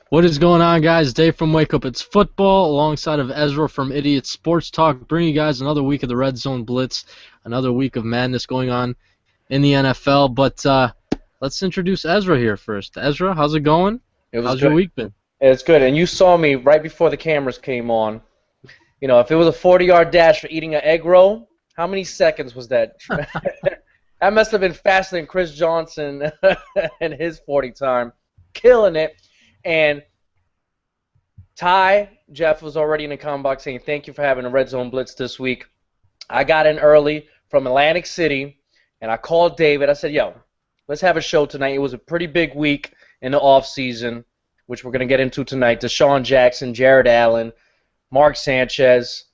What is going on, guys? Dave from Wake Up It's Football, alongside of Ezra from Idiot Sports Talk, bringing you guys another week of the Red Zone Blitz, another week of madness going on in the NFL. But let's introduce Ezra here first. Ezra, how's it going? It was How's good. your week been? It's good. And you saw me right before the cameras came on. You know, if it was a 40-yard dash for eating an egg roll, how many seconds was that? That must have been faster than Chris Johnson and his 40 time. Killing it. And Jeff was already in the comment box saying, thank you for having a Red Zone Blitz this week. I got in early from Atlantic City, and I called David. I said, yo, let's have a show tonight. It was a pretty big week in the offseason, which we're going to get into tonight. DeSean Jackson, Jared Allen, Mark Sanchez.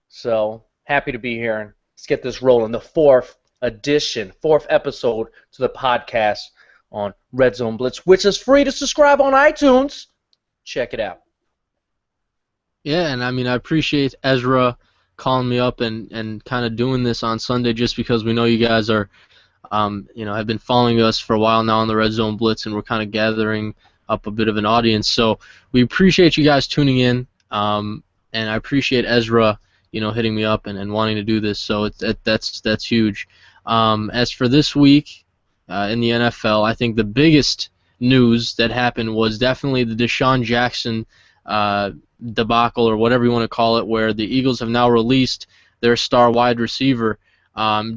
So happy to be here, and let's get this rolling. The fourth episode to the podcast on Red Zone Blitz, which is free to subscribe on iTunes. Check it out. Yeah, and I mean, I appreciate Ezra calling me up and kind of doing this on Sunday, just because we know you guys are, have been following us for a while now on the Red Zone Blitz, and we're kind of gathering up a bit of an audience. So we appreciate you guys tuning in, and I appreciate Ezra, hitting me up and wanting to do this. So that's huge. As for this week in the NFL, I think the biggest news that happened was definitely the DeSean Jackson debacle, or whatever you want to call it, where the Eagles have now released their star wide receiver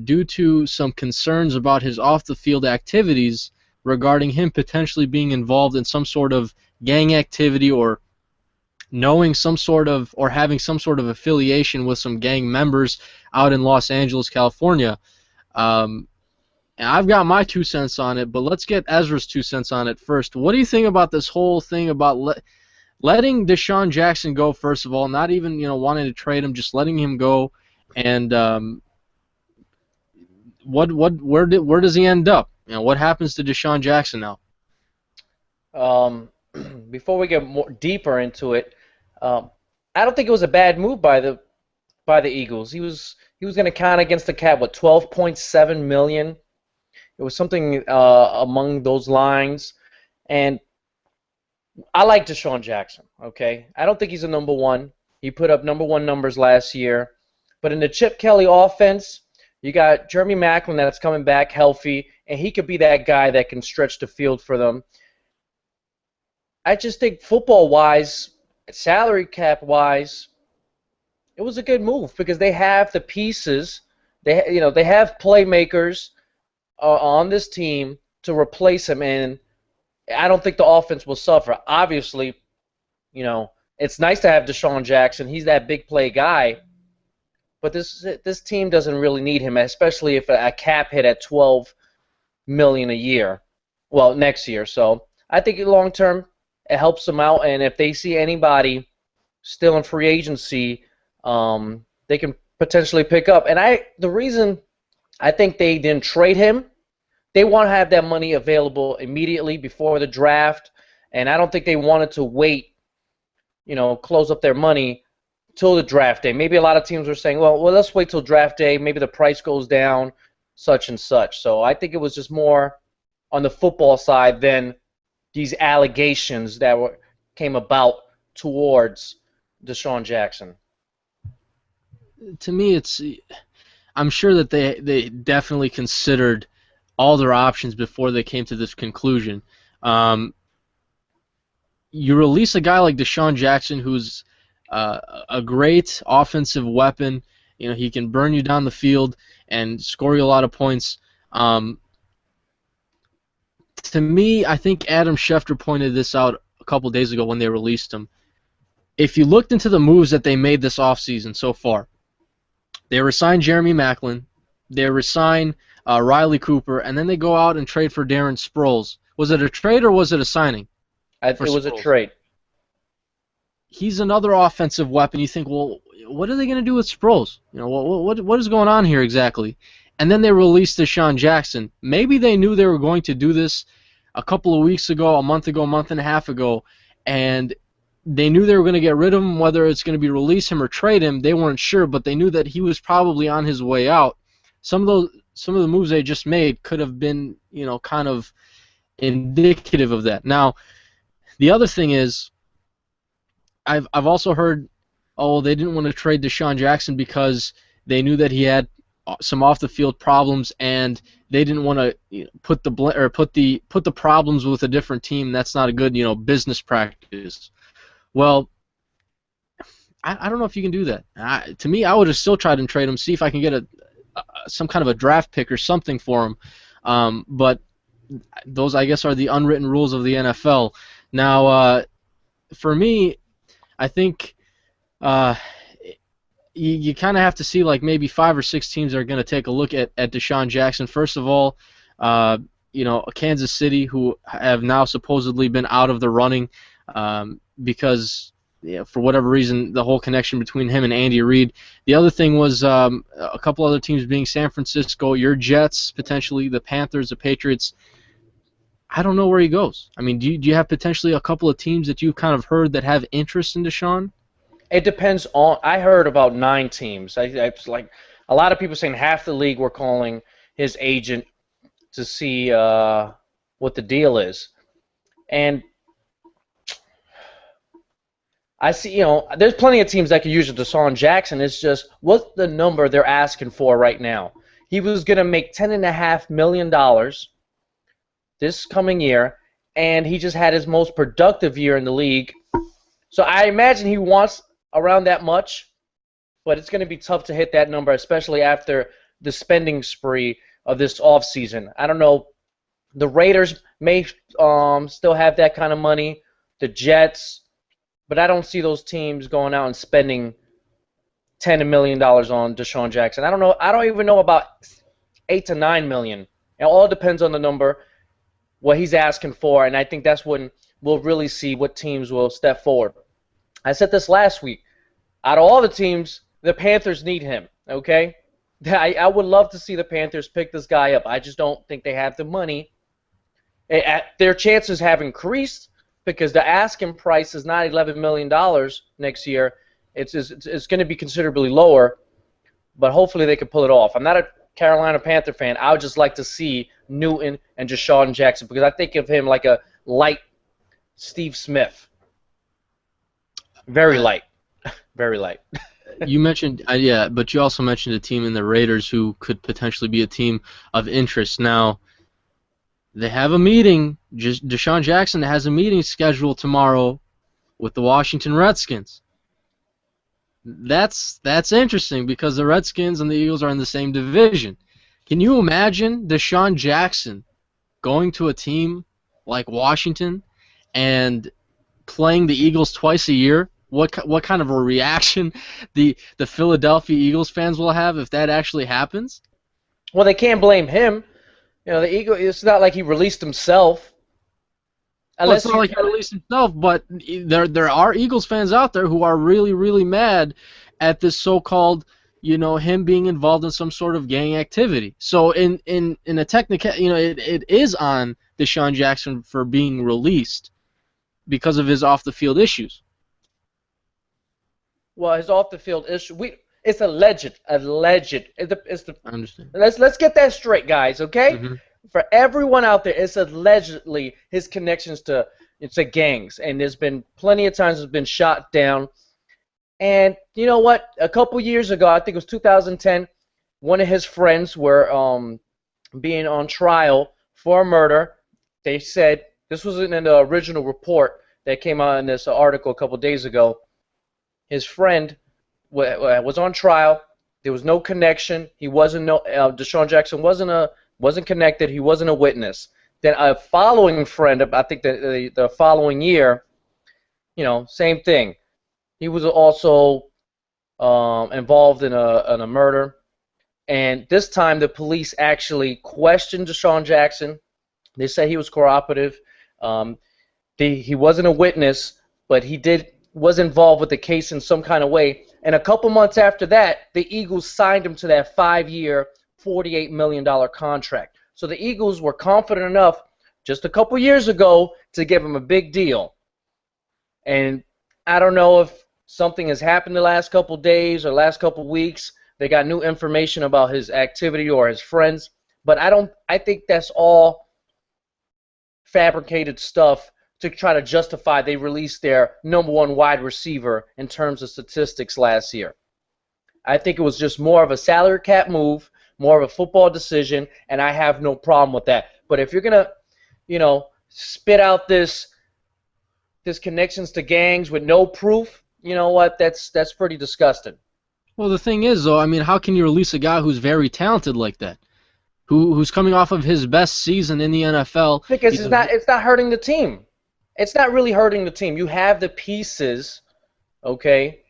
due to some concerns about his off-the-field activities regarding him potentially being involved in some sort of gang activity, or knowing some sort of, or having some sort of affiliation with some gang members out in Los Angeles, California. And I've got my 2 cents on it, but let's get Ezra's 2 cents on it first. What do you think about this whole thing about letting DeSean Jackson go, first of all, not even wanting to trade him, just letting him go, and where does he end up? What happens to DeSean Jackson now? Before we get more deeper into it, I don't think it was a bad move by the Eagles. He was going to count against the cap, what, $12.7 million. It was something among those lines, and I like DeSean Jackson. Okay, I don't think he's a number one. He put up number one numbers last year, but in the Chip Kelly offense, you got Jeremy Maclin that's coming back healthy, and he could be that guy that can stretch the field for them. I just think football-wise, salary cap-wise, it was a good move because they have the pieces. They have playmakers on this team to replace him, and I don't think the offense will suffer. Obviously, it's nice to have DeSean Jackson. He's that big play guy, but this team doesn't really need him, especially if a cap hit at $12 million a year, well, next year. So I think long term it helps them out, and if they see anybody still in free agency, they can potentially pick up. And the reason I think they didn't trade him, they want to have that money available immediately before the draft, and I don't think they wanted to wait, close up their money till the draft day. Maybe a lot of teams were saying, well, let's wait till draft day. Maybe the price goes down, such and such. So I think it was just more on the football side than these allegations that came about towards DeSean Jackson. To me, I'm sure that they definitely considered all their options before they came to this conclusion. You release a guy like DeSean Jackson, who's a great offensive weapon. He can burn you down the field and score you a lot of points. To me, I think Adam Schefter pointed this out a couple days ago when they released him. If you looked into the moves that they made this offseason so far, they resigned Jeremy Maclin, they resigned Riley Cooper, and then they go out and trade for Darren Sproles. Was it a trade or was it a signing? It was a trade. He's another offensive weapon. You think, well, what are they going to do with Sproles? What is going on here exactly? And then they released DeSean Jackson. Maybe they knew they were going to do this a couple of weeks ago, a month and a half ago, and they knew they were going to get rid of him, whether it's going to be release him or trade him. They weren't sure, but they knew that he was probably on his way out. Some of the moves they just made could have been, kind of indicative of that. Now, the other thing is, I've also heard, oh, they didn't want to trade DeSean Jackson because they knew that he had some off the field problems, and they didn't want to put the problems with a different team. That's not a good business practice. Well, I don't know if you can do that. To me, I would have still tried and trade him, see if I can get some kind of a draft pick or something for him. But those, I guess, are the unwritten rules of the NFL. Now, for me, I think you kind of have to see like maybe 5 or 6 teams that are going to take a look at DeSean Jackson. First of all, Kansas City, who have now supposedly been out of the running because for whatever reason, the whole connection between him and Andy Reid. The other thing was a couple other teams being San Francisco, your Jets, potentially the Panthers, the Patriots. I don't know where he goes. I mean, do you have potentially a couple of teams that you've kind of heard that have interest in DeSean? It depends on. I heard about 9 teams. It's like a lot of people saying half the league were calling his agent to see what the deal is, and I see. There's plenty of teams that could use DeSean Jackson. It's just what's the number they're asking for right now. He was going to make $10.5 million this coming year, and he just had his most productive year in the league. So I imagine he wants around that much, but it's going to be tough to hit that number, especially after the spending spree of this offseason. I don't know. The Raiders may still have that kind of money, the Jets, but I don't see those teams going out and spending $10 million on DeSean Jackson. I don't know. I don't even know about $8 to $9 million. It all depends on the number, what he's asking for, and I think that's when we'll really see what teams will step forward. I said this last week. Out of all the teams, the Panthers need him, okay? I would love to see the Panthers pick this guy up. I just don't think they have the money. Their chances have increased because the asking price is not $11 million next year. It's going to be considerably lower, but hopefully they can pull it off. I'm not a Carolina Panther fan. I would just like to see Newton and DeSean Jackson because I think of him like a light Steve Smith. Very light. Very light. You mentioned, yeah, but you also mentioned a team in the Raiders who could potentially be a team of interest. Now, they have a meeting. DeSean Jackson has a meeting scheduled tomorrow with the Washington Redskins. That's interesting because the Redskins and the Eagles are in the same division. Can you imagine DeSean Jackson going to a team like Washington and playing the Eagles twice a year? What kind of a reaction the Philadelphia Eagles fans will have if that actually happens? Well, they can't blame him. The Eagle. It's not like he released himself. Well, it's not like he released himself, but there are Eagles fans out there who are really, really mad at this so-called, him being involved in some sort of gang activity. So in a technical, it is on DeSean Jackson for being released because of his off-the-field issues. Well, his off-the-field issue. It's alleged. It's the. I understand. Let's get that straight, guys. Okay. Mm-hmm. For everyone out there, it's allegedly his connections to gangs, and there's been plenty of times it's been shot down. And you know what? A couple years ago, I think it was 2010, one of his friends were being on trial for a murder. They said this was in the original report that came out in this article a couple days ago. His friend was on trial. There was no connection. He wasn't DeSean Jackson wasn't connected. He wasn't a witness. Then a following friend, I think the following year, same thing. He was also involved in a murder, and this time the police actually questioned DeSean Jackson. They said he was cooperative. He wasn't a witness, but he was involved with the case in some kind of way. And a couple months after that, the Eagles signed him to that 5-year, $48 million contract. So the Eagles were confident enough just a couple years ago to give him a big deal. And I don't know if something has happened the last couple days or last couple weeks. They got new information about his activity or his friends. But I think that's all fabricated stuff to try to justify they released their #1 wide receiver in terms of statistics last year. I think it was just more of a salary cap move, more of a football decision, and I have no problem with that. But if you're gonna, spit out this connections to gangs with no proof, you know what? That's pretty disgusting. Well, the thing is, though, I mean, how can you release a guy who's very talented like that, who's coming off of his best season in the NFL? Because it's not hurting the team. It's not really hurting the team. You have the pieces, okay,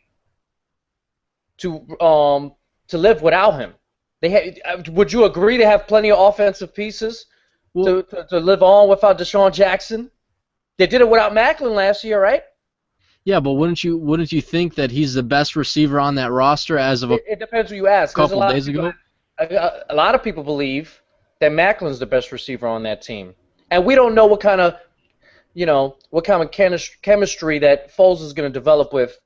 to live without him. Would you agree they have plenty of offensive pieces to live on without DeSean Jackson? They did it without Macklin last year, right? Yeah, but wouldn't you think that he's the best receiver on that roster as of It depends who you ask. couple days ago? A lot of people believe that Macklin's the best receiver on that team, and we don't know what kind of chemistry that Foles is going to develop with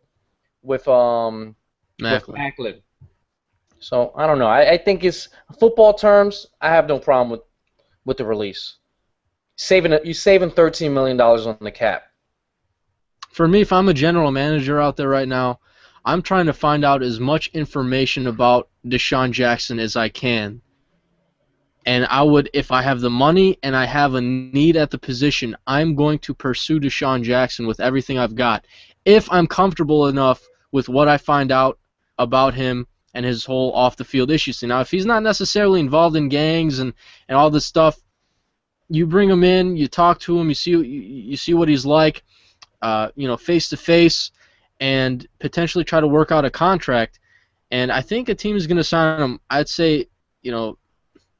Macklin. So I don't know. I think it's football terms. I have no problem with the release. You're saving $13 million on the cap. For me, if I'm a general manager out there right now, I'm trying to find out as much information about DeSean Jackson as I can. And I would, if I have the money and I have a need at the position, I'm going to pursue DeSean Jackson with everything I've got. If I'm comfortable enough with what I find out about him and his whole off-the-field issues. Now, if he's not necessarily involved in gangs and all this stuff, you bring him in, you talk to him, you see what he's like, face to face, and potentially try to work out a contract. And I think a team is going to sign him. I'd say,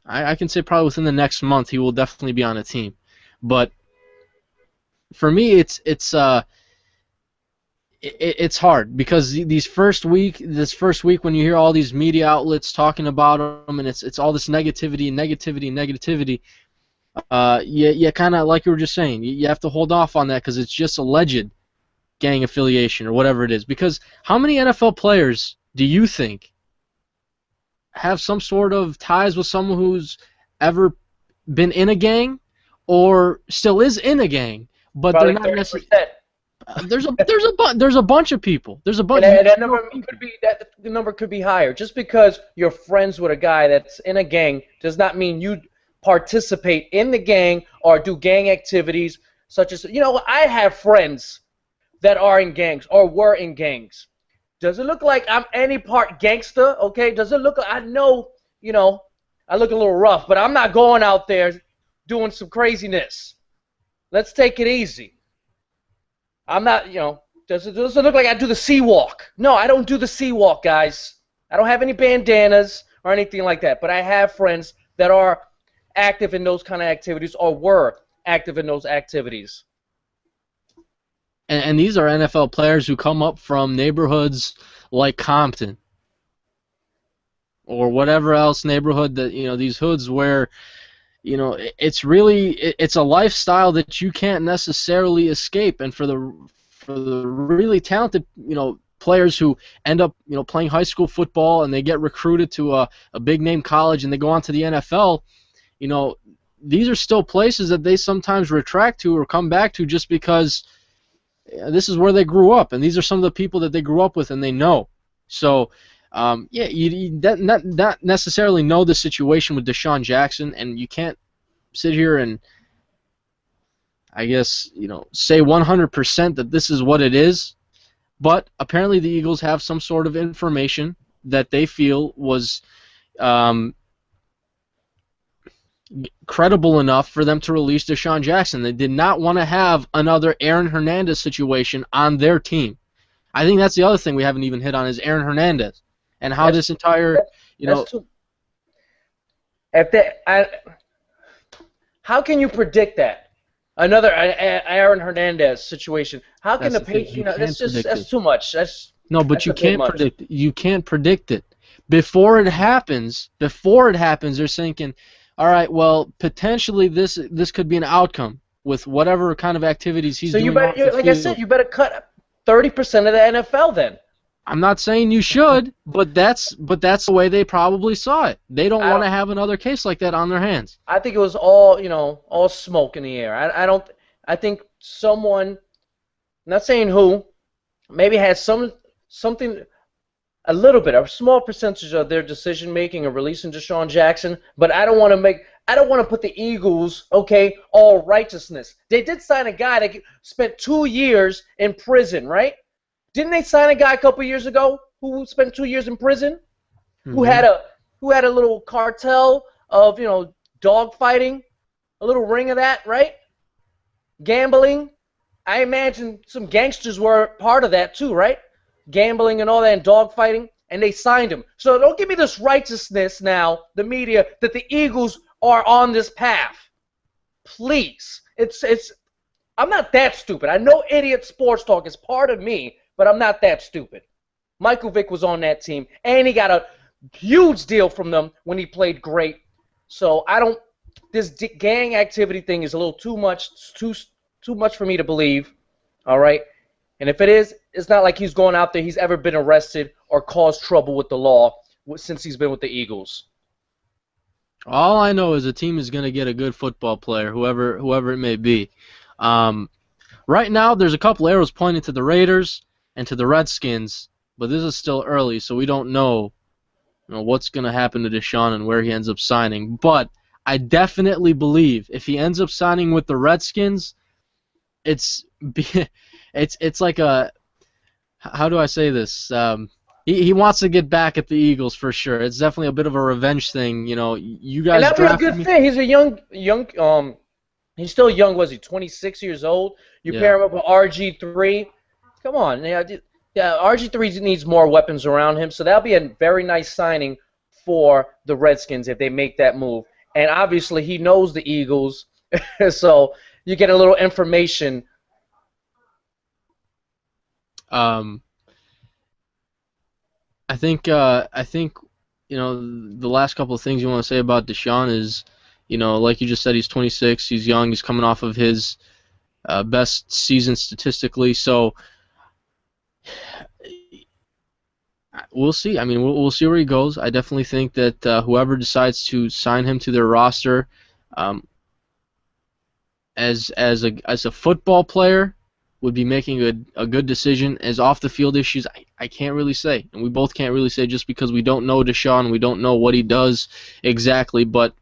I can say probably within the next month he will definitely be on a team. But for me, it's hard because this first week when you hear all these media outlets talking about him and it's all this negativity, you kind of, like you were just saying, you have to hold off on that because it's just alleged gang affiliation or whatever it is. Because how many NFL players do you think have some sort of ties with someone who's ever been in a gang or still is in a gang, but Probably they're not 30%. necessarily. There's a bunch of people. There's a bunch. And that the number could be higher. Just because you're friends with a guy that's in a gang does not mean you participate in the gang or do gang activities such as, I have friends that are in gangs or were in gangs. Does it look like I'm any part gangster? Okay. Does it look like I know? I look a little rough, but I'm not going out there doing some craziness. Let's take it easy. I'm not, does it look like I do the sea walk? No, I don't do the sea walk, guys. I don't have any bandanas or anything like that. But I have friends that are active in those kind of activities or were active in those activities. And these are NFL players who come up from neighborhoods like Compton or whatever else neighborhood that, these hoods where, it's a lifestyle that you can't necessarily escape. And for the really talented, players who end up, playing high school football and they get recruited to a big name college and they go on to the NFL, these are still places that they sometimes retract to or come back to just because this is where they grew up and these are some of the people that they grew up with and they know. So, you not necessarily know the situation with DeSean Jackson, and you can't sit here and, I guess, say 100% that this is what it is. But apparently the Eagles have some sort of information that they feel was credible enough for them to release DeSean Jackson. They did not want to have another Aaron Hernandez situation on their team. I think that's the other thing we haven't even hit on is Aaron Hernandez and how this entire, how can you predict that? Another Aaron Hernandez situation. How can the Patriots? That's too much. But you can't predict. You can't predict it before it happens. Before it happens, they're thinking, all right, well, potentially this could be an outcome with whatever kind of activities he's doing. So like I said, you better cut 30% of the NFL then. I'm not saying you should, but that's the way they probably saw it. They don't I want don't. to have another case like that on their hands. I think it was all all smoke in the air. I don't. I think someone, not saying who, maybe had something a little bit, a small percentage of their decision making of releasing DeSean Jackson, but I don't want to put the Eagles, okay, all righteousness. They did sign a guy that spent 2 years in prison, right? Didn't they sign a guy a couple years ago who spent 2 years in prison? Who Hmm. had a little cartel of, dog fighting, a little ring of that, right? Gambling. I imagine some gangsters were part of that too, right? Gambling and all that and dogfighting, and they signed him. So don't give me this righteousness now, the media, that the Eagles are on this path. Please. It's I'm not that stupid. I know idiot sports talk is part of me, but I'm not that stupid. Michael Vick was on that team, and he got a huge deal from them when he played great. So I don't. This gang activity thing is a little too much, too much for me to believe. All right, and if it is, it's not like he's going out there. He's ever been arrested or caused trouble with the law since he's been with the Eagles. All I know is the team is going to get a good football player, whoever it may be. Um, right now, there's a couple arrows pointing to the Raiders and to the Redskins, but this is still early, so we don't know, what's going to happen to DeSean and where he ends up signing. But I definitely believe if he ends up signing with the Redskins, it's it's like a, how do I say this? He wants to get back at the Eagles for sure. It's definitely a bit of a revenge thing. You And guys that'd be a drafted good me. fit. He's a young. He's still young. Was he 26 years old? You Yeah. pair him up with RG3. Come on, yeah. RG3 needs more weapons around him, so that'll be a very nice signing for the Redskins if they make that move. And obviously, he knows the Eagles, so you get a little information. Um, I think the last couple of things you want to say about DeSean is, like you just said, he's 26, he's young, he's coming off of his best season statistically, so we'll see. I mean, we'll see where he goes. I definitely think that whoever decides to sign him to their roster, um, as a football player, would be making a good decision. As off the field issues, I can't really say, and we both can't really say just because we don't know DeSean, we don't know what he does exactly. But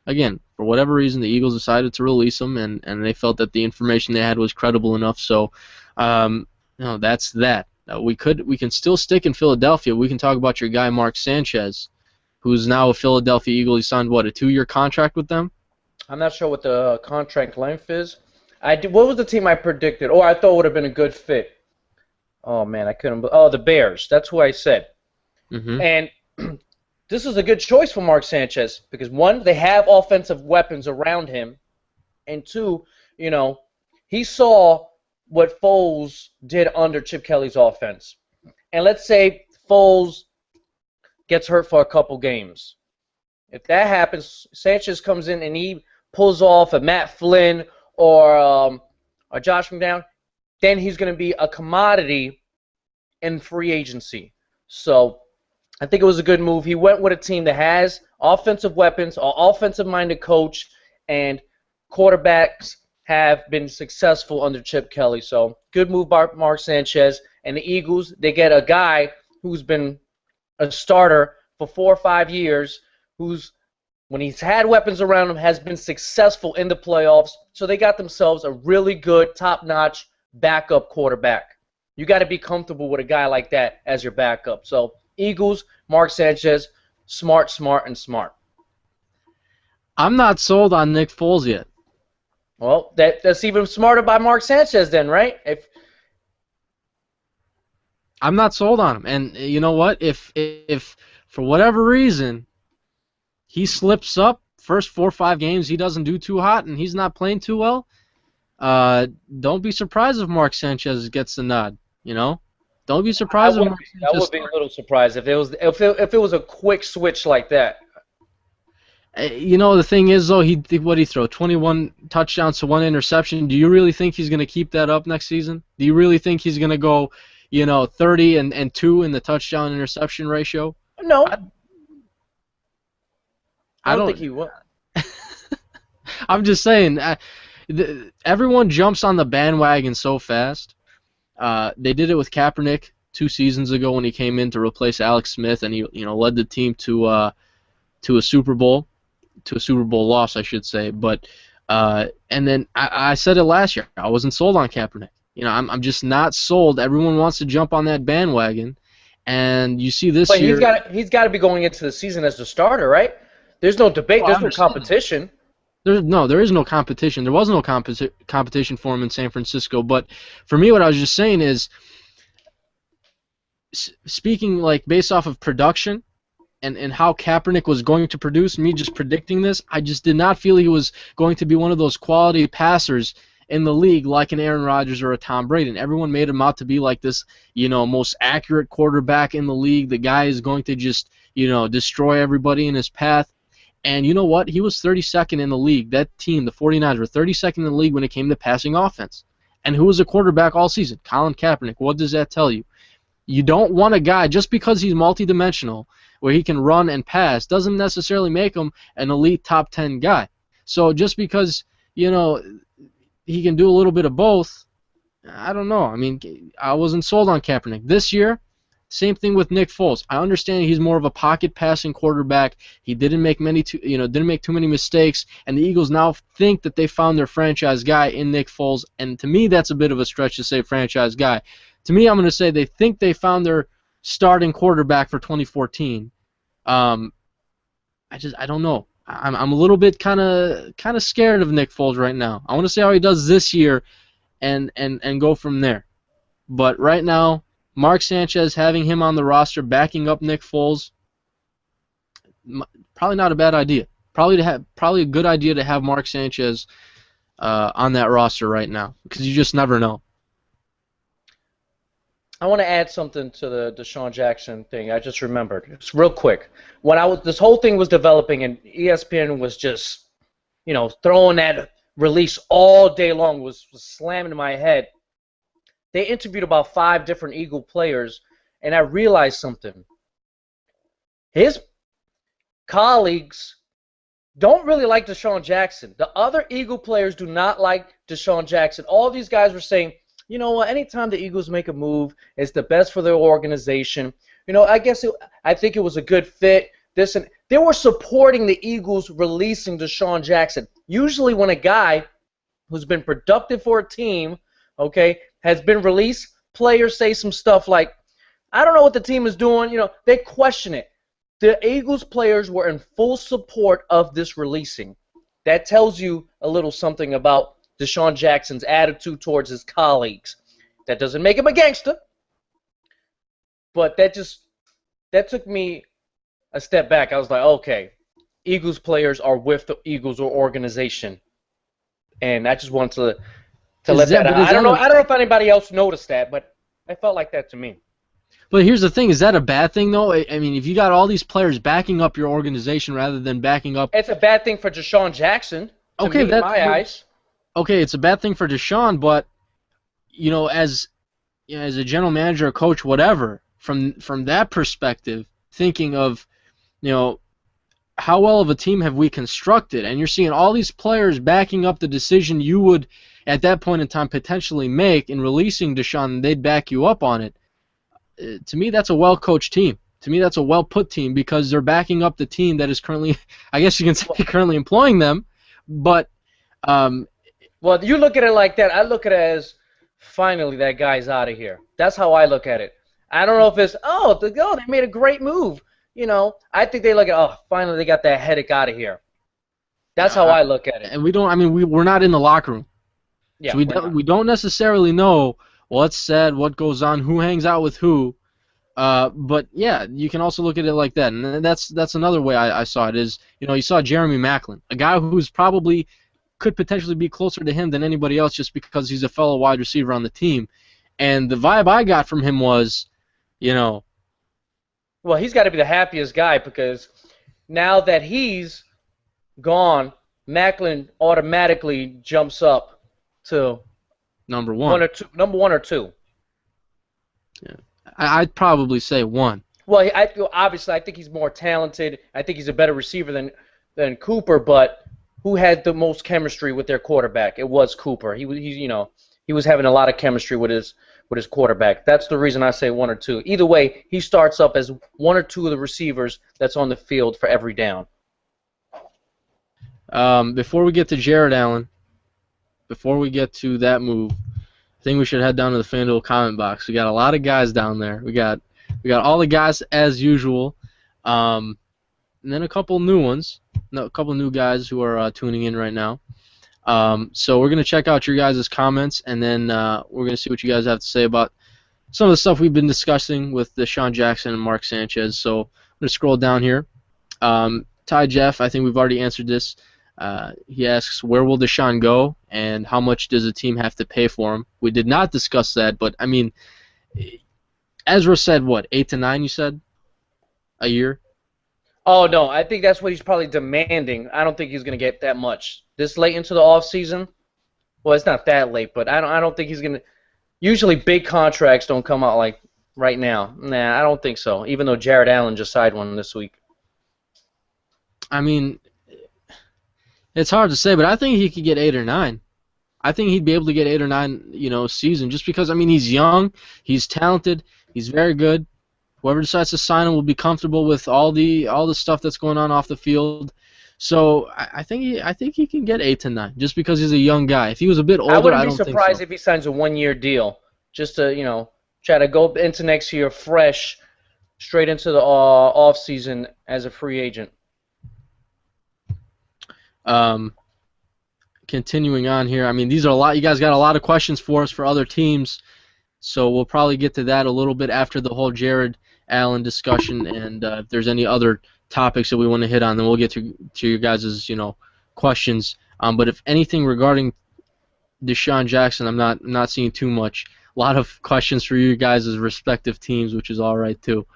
again, for whatever reason, the Eagles decided to release him, and they felt that the information they had was credible enough. So, that's that. We can still stick in Philadelphia. We can talk about your guy Mark Sanchez, who's now a Philadelphia Eagle. He signed what, a 2-year contract with them? I'm not sure what the contract length is. What was the team I predicted? Or I thought would have been a good fit. Oh man, I couldn't. Oh, the Bears. That's who I said. Mm-hmm. And this is a good choice for Mark Sanchez because one, they have offensive weapons around him, and two, he saw what Foles did under Chip Kelly's offense. And let's say Foles gets hurt for a couple games. If that happens, Sanchez comes in and he pulls off a Matt Flynn or Josh McDown, then he's going to be a commodity in free agency. So I think it was a good move. He went with a team that has offensive weapons, an offensive-minded coach, and quarterbacks have been successful under Chip Kelly. So good move by Mark Sanchez. And the Eagles, they get a guy who's been a starter for 4 or 5 years, who's, when he's had weapons around him, has been successful in the playoffs. So they got themselves a really good, top-notch backup quarterback. You got to be comfortable with a guy like that as your backup. So Eagles, Mark Sanchez, smart, and smart. I'm not sold on Nick Foles yet. Well, that's even smarter by Mark Sanchez then, right? I'm not sold on him. And you know what? If for whatever reason he slips up, first 4 or 5 games he doesn't do too hot and he's not playing too well, don't be surprised if Mark Sanchez gets the nod. Don't be surprised if Mark I Sanchez would be a little surprised if it was a quick switch like that. The thing is, though, what he throw? 21 touchdowns to 1 interception. Do you really think he's going to keep that up next season? Do you really think he's going to go, 30 and 2 in the touchdown interception ratio? No, I, I I don't think don't. he will. I'm just saying. Everyone jumps on the bandwagon so fast. They did it with Kaepernick 2 seasons ago when he came in to replace Alex Smith, and he led the team to a Super Bowl, to a Super Bowl loss, I should say. But and then I said it last year. I wasn't sold on Kaepernick. I'm just not sold. Everyone wants to jump on that bandwagon, and you see this But year. he's got to be going into the season as the starter, right? There's no debate. Well, I There's no understand that. competition. There is no competition. There was no competition for him in San Francisco. But for me, what I was just saying is, speaking like based off of production and how Kaepernick was going to produce, me just predicting this, I just did not feel he was going to be one of those quality passers in the league like an Aaron Rodgers or a Tom Brady. And everyone made him out to be like this, most accurate quarterback in the league. The guy is going to just, destroy everybody in his path. And you know what? He was 32nd in the league. That team, the 49ers, were 32nd in the league when it came to passing offense. And who was a quarterback all season? Colin Kaepernick. What does that tell you? You don't want a guy, just because he's multidimensional, where he can run and pass, doesn't necessarily make him an elite top 10 guy. So just because, he can do a little bit of both, I don't know. I mean, I wasn't sold on Kaepernick. This year, same thing with Nick Foles. I understand he's more of a pocket passing quarterback. He didn't make too many mistakes, and the Eagles now think that they found their franchise guy in Nick Foles. And to me, that's a bit of a stretch to say franchise guy. To me, I'm going to say they think they found their starting quarterback for 2014. I don't know. I'm a little bit kind of scared of Nick Foles right now. I want to see how he does this year, and go from there. But right now, Mark Sanchez, having him on the roster, backing up Nick Foles, probably not a bad idea. Probably a good idea to have Mark Sanchez on that roster right now, because you just never know. I want to add something to the DeSean Jackson thing. I just remembered. It's real quick. When this whole thing was developing and ESPN was just, throwing that release all day long, was slamming in my head. They interviewed about 5 different Eagle players, and I realized something. His colleagues don't really like DeSean Jackson. The other Eagle players do not like DeSean Jackson. All these guys were saying, you know what, anytime the Eagles make a move, it's the best for their organization. I think it was a good fit. They were supporting the Eagles releasing DeSean Jackson. Usually when a guy who's been productive for a team, has been released, players say some stuff like, I don't know what the team is doing. They question it. The Eagles players were in full support of this releasing. That tells you a little something about DeSean Jackson's attitude towards his colleagues. That doesn't make him a gangster, but that took me a step back. I was like, okay, Eagles players are with the Eagles or organization, and I just wanted to let that out. I don't know if anybody else noticed that, but I felt like that to me. But here's the thing: is that a bad thing, though? I mean, if you got all these players backing up your organization rather than backing up, it's a bad thing for DeSean Jackson. Okay, in my eyes. Okay, it's a bad thing for DeSean, but as a general manager, a coach, whatever, from that perspective, thinking of, how well of a team have we constructed, and you're seeing all these players backing up the decision you would, at that point in time, potentially make in releasing DeSean, and they'd back you up on it. To me, that's a well-coached team. To me, that's a well-put team, because they're backing up the team that is currently, I guess you can say, currently employing them, but well, you look at it like that. I look at it as, finally, that guy's out of here. That's how I look at it. I don't know if it's, they made a great move. I think they look at, finally they got that headache out of here. That's how I look at it. And we're not in the locker room. Yeah, so we don't necessarily know what's said, what goes on, who hangs out with who. But yeah, you can also look at it like that. And that's another way I saw it is, you saw Jeremy Maclin, a guy who's probably could potentially be closer to him than anybody else just because he's a fellow wide receiver on the team. And the vibe I got from him was, well, he's got to be the happiest guy, because now that he's gone, Maclin automatically jumps up to number one or two. Yeah. I'd probably say one. Well, obviously, I think he's more talented. I think he's a better receiver than Cooper. But who had the most chemistry with their quarterback? It was Cooper. He was having a lot of chemistry with his quarterback. That's the reason I say one or two. Either way, he starts up as one or two of the receivers that's on the field for every down. Before we get to Jared Allen, before we get to that move, I think we should head down to the FanDuel comment box. We got a lot of guys down there. We got all the guys as usual, and then a couple new ones, a couple new guys who are tuning in right now. So we're gonna check out your guys' comments, and then we're gonna see what you guys have to say about some of the stuff we've been discussing with DeSean Jackson and Mark Sanchez. So I'm gonna scroll down here. Ty Jeff, I think we've already answered this. He asks, where will DeSean go, and how much does the team have to pay for him? We did not discuss that, but I mean, Ezra said what, 8 to 9? You said a year. Oh no, I think that's what he's probably demanding. I don't think he's going to get that much this late into the off season. Well, it's not that late, but I don't think he's going to. Usually, big contracts don't come out like right now. Nah, I don't think so. Even though Jared Allen just signed one this week. I mean, it's hard to say, but I think he could get 8 or 9. I think he'd be able to get 8 or 9, season, just because, I mean, he's young, he's talented, he's very good. Whoever decides to sign him will be comfortable with all the stuff that's going on off the field. So I think he can get 8 to 9, just because he's a young guy. If he was a bit older, I don't think so. I wouldn't be surprised if he signs a one-year deal, just to try to go into next year fresh, straight into the off season as a free agent. Continuing on here, I mean, these are a lot. You guys got a lot of questions for us for other teams, so we'll probably get to that a little bit after the whole Jared Allen discussion, and if there's any other topics that we want to hit on, then we'll get to your guys' questions. But if anything regarding DeSean Jackson, I'm not seeing too much. A lot of questions for you guys' respective teams, which is all right too.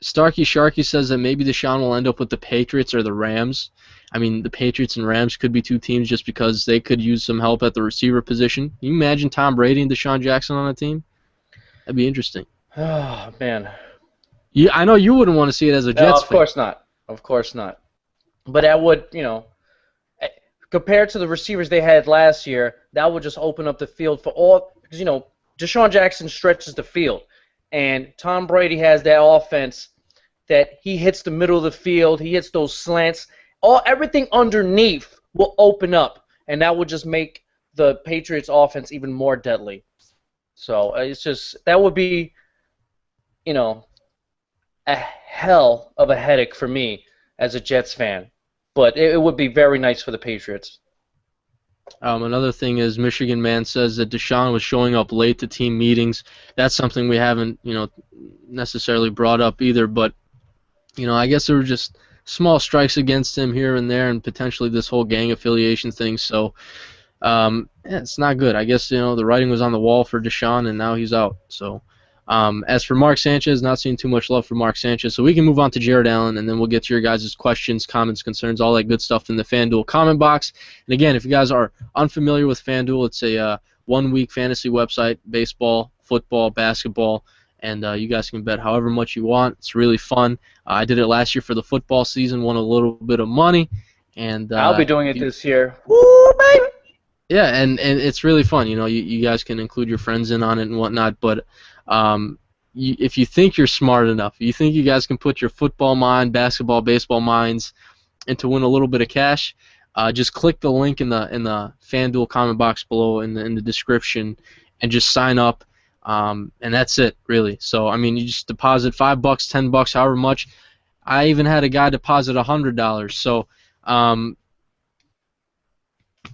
Starkey Sharky says that maybe DeSean will end up with the Patriots or the Rams. I mean, the Patriots and Rams could be two teams just because they could use some help at the receiver position. Can you imagine Tom Brady and DeSean Jackson on a team? That'd be interesting. Oh, man. I know you wouldn't want to see it as a Jets fan. Of course not. Of course not. But that would, compared to the receivers they had last year, that would just open up the field for all, because, DeSean Jackson stretches the field. And Tom Brady has that offense that he hits the middle of the field, he hits those slants. Everything underneath will open up, and that would just make the Patriots' offense even more deadly. So that would be, a hell of a headache for me as a Jets fan. But it would be very nice for the Patriots. Another thing is Michigan Man says that DeSean was showing up late to team meetings. That's something we haven't, necessarily brought up either. But, I guess there were just small strikes against him here and there, and potentially this whole gang affiliation thing. So, it's not good. I guess the writing was on the wall for DeSean, and now he's out. So, as for Mark Sanchez, not seeing too much love for Mark Sanchez. So we can move on to Jared Allen, and then we'll get to your guys' questions, comments, concerns, all that good stuff in the FanDuel comment box. And again, if you guys are unfamiliar with FanDuel, it's a one-week fantasy website, baseball, football, basketball, and you guys can bet however much you want. It's really fun. I did it last year for the football season, won a little bit of money, and I'll be doing it this year. Woo, baby! Yeah, and it's really fun. You guys can include your friends in on it and whatnot, but if you think you're smart enough, you think you guys can put your football mind, basketball, baseball minds into win a little bit of cash, just click the link in the FanDuel comment box below in the description and just sign up, and that's it, really. So, I mean, you just deposit $5, $10, however much. I even had a guy deposit $100, so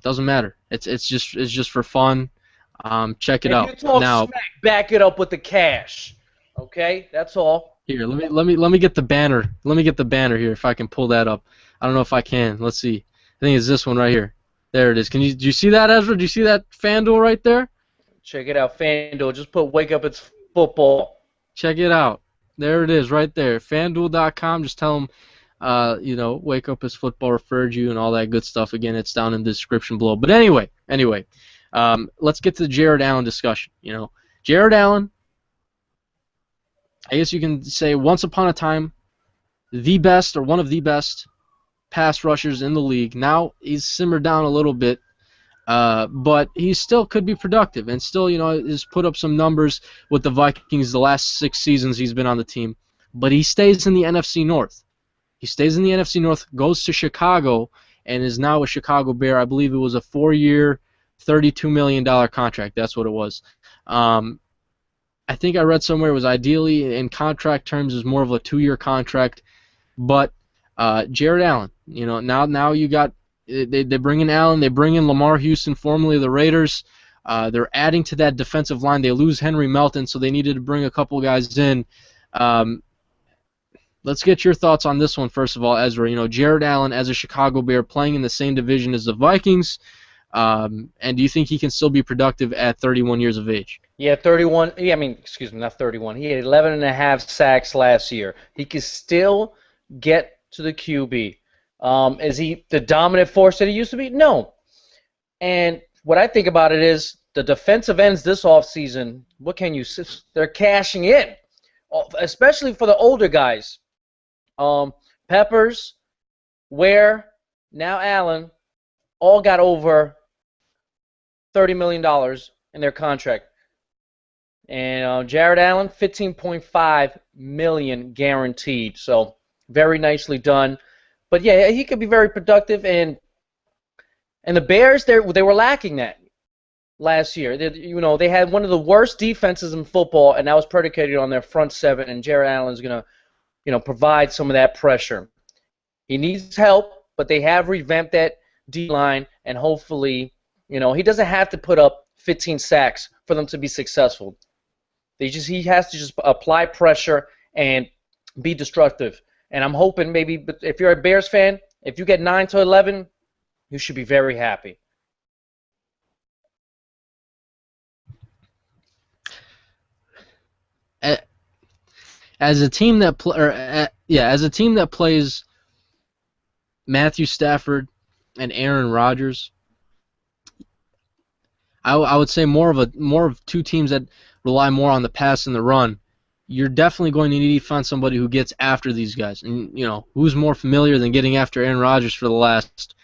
doesn't matter. It's just for fun. Check it out. If you talk now. Smack, back it up with the cash. Okay, that's all. Here, let me get the banner. Let me get the banner here if I can pull that up. I don't know if I can. Let's see. I think it's this one right here. There it is. Do you see that, Ezra? Do you see that FanDuel right there? Check it out, FanDuel. Just put "Wake Up It's Football." Check it out. There it is right there. FanDuel.com. Just tell them, Wake Up It's Football referred you and all that good stuff. Again, it's down in the description below. But anyway, let's get to the Jared Allen discussion. Jared Allen, I guess you can say once upon a time, the best or one of the best pass rushers in the league. Now he's simmered down a little bit, but he still could be productive and still, has put up some numbers with the Vikings the last 6 seasons he's been on the team. But he stays in the NFC North. He stays in the NFC North, goes to Chicago, and is now a Chicago Bear. I believe it was a 4-year, $32 million contract. That's what it was. I think I read somewhere it was ideally in contract terms is more of a 2-year contract. But Jared Allen, now you got they bring in Allen, they bring in Lamar Houston, formerly the Raiders. They're adding to that defensive line. They lose Henry Melton, so they needed to bring a couple guys in. Let's get your thoughts on this one first of all, Ezra. Jared Allen as a Chicago Bear playing in the same division as the Vikings. And do you think he can still be productive at 31 years of age? Yeah, 31. Yeah, excuse me, not 31. He had 11.5 sacks last year. He can still get to the QB. Is he the dominant force that he used to be? No. And what I think about it is the defensive ends this offseason, what can you say? They're cashing in, especially for the older guys. Peppers, Ware, now Allen, all got over $30 million in their contract. And Jared Allen, $15.5 million guaranteed. So very nicely done. But yeah, he could be very productive. And the Bears, they were lacking that last year. They had one of the worst defenses in football, and that was predicated on their front seven. And Jared Allen's gonna, provide some of that pressure. He needs help, but they have revamped that D line, and hopefully, he doesn't have to put up 15 sacks for them to be successful. He has to just apply pressure and be destructive. And I'm hoping maybe if you're a Bears fan, if you get 9 to 11, you should be very happy. As a team that plays Matthew Stafford and Aaron Rodgers, I would say more of two teams that rely more on the pass and the run. You're definitely going to need to find somebody who gets after these guys, and who's more familiar than getting after Aaron Rodgers for the last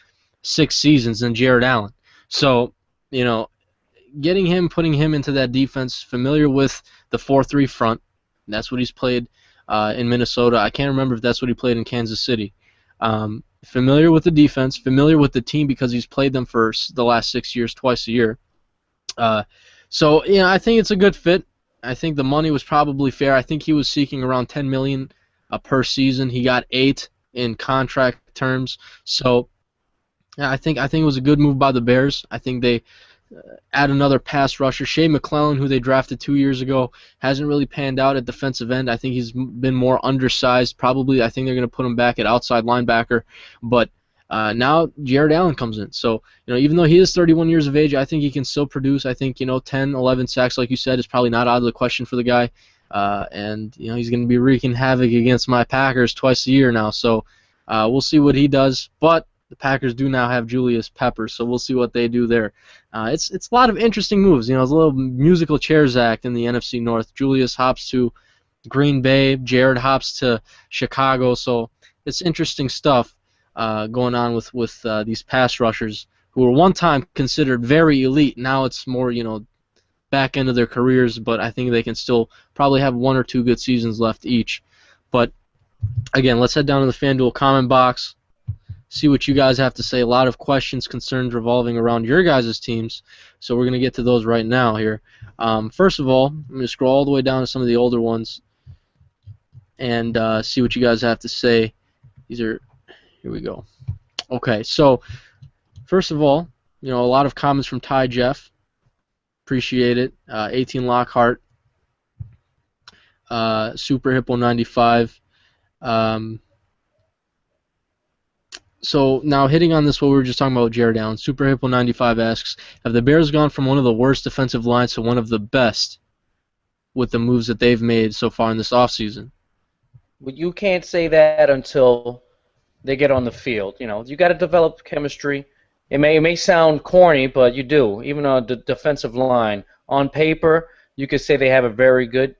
6 seasons than Jared Allen. So, getting him, putting him into that defense, familiar with the 4-3 front. That's what he's played in Minnesota. I can't remember if that's what he played in Kansas City. Familiar with the defense, familiar with the team because he's played them for the last 6 years, twice a year. So I think it's a good fit. I think the money was probably fair. I think he was seeking around $10 million per season. He got 8 in contract terms. So I think it was a good move by the Bears. I think they add another pass rusher. Shea McClellan, who they drafted 2 years ago, hasn't really panned out at defensive end. I think he's been more undersized. Probably, I think they're going to put him back at outside linebacker. But now Jared Allen comes in. So, even though he is 31 years of age, I think he can still produce. I think, 10, 11 sacks, like you said, is probably not out of the question for the guy. And, he's going to be wreaking havoc against my Packers twice a year now. So we'll see what he does. But the Packers do now have Julius Peppers, so we'll see what they do there. It's a lot of interesting moves. It's a little musical chairs act in the NFC North. Julius hops to Green Bay. Jared hops to Chicago. So it's interesting stuff going on with these pass rushers who were one time considered very elite. Now it's more, back end of their careers, but I think they can still probably have 1 or 2 good seasons left each. But again, let's head down to the FanDuel comment box. See what you guys have to say. A lot of questions, concerns revolving around your guys' teams, so we're going to get to those right now here. First of all, I'm going to scroll all the way down to some of the older ones and see what you guys have to say. Here we go. Okay, so first of all, a lot of comments from Ty Jeff. Appreciate it. 18 Lockhart. Super Hippo 95. So now hitting on this, what we were just talking about with Jared Allen, Super Hippo 95 asks, have the Bears gone from one of the worst defensive lines to one of the best with the moves that they've made so far in this offseason? Well, you can't say that until they get on the field. You got to develop chemistry. It may sound corny, but you do. Even on the defensive line, on paper, you could say they have a very good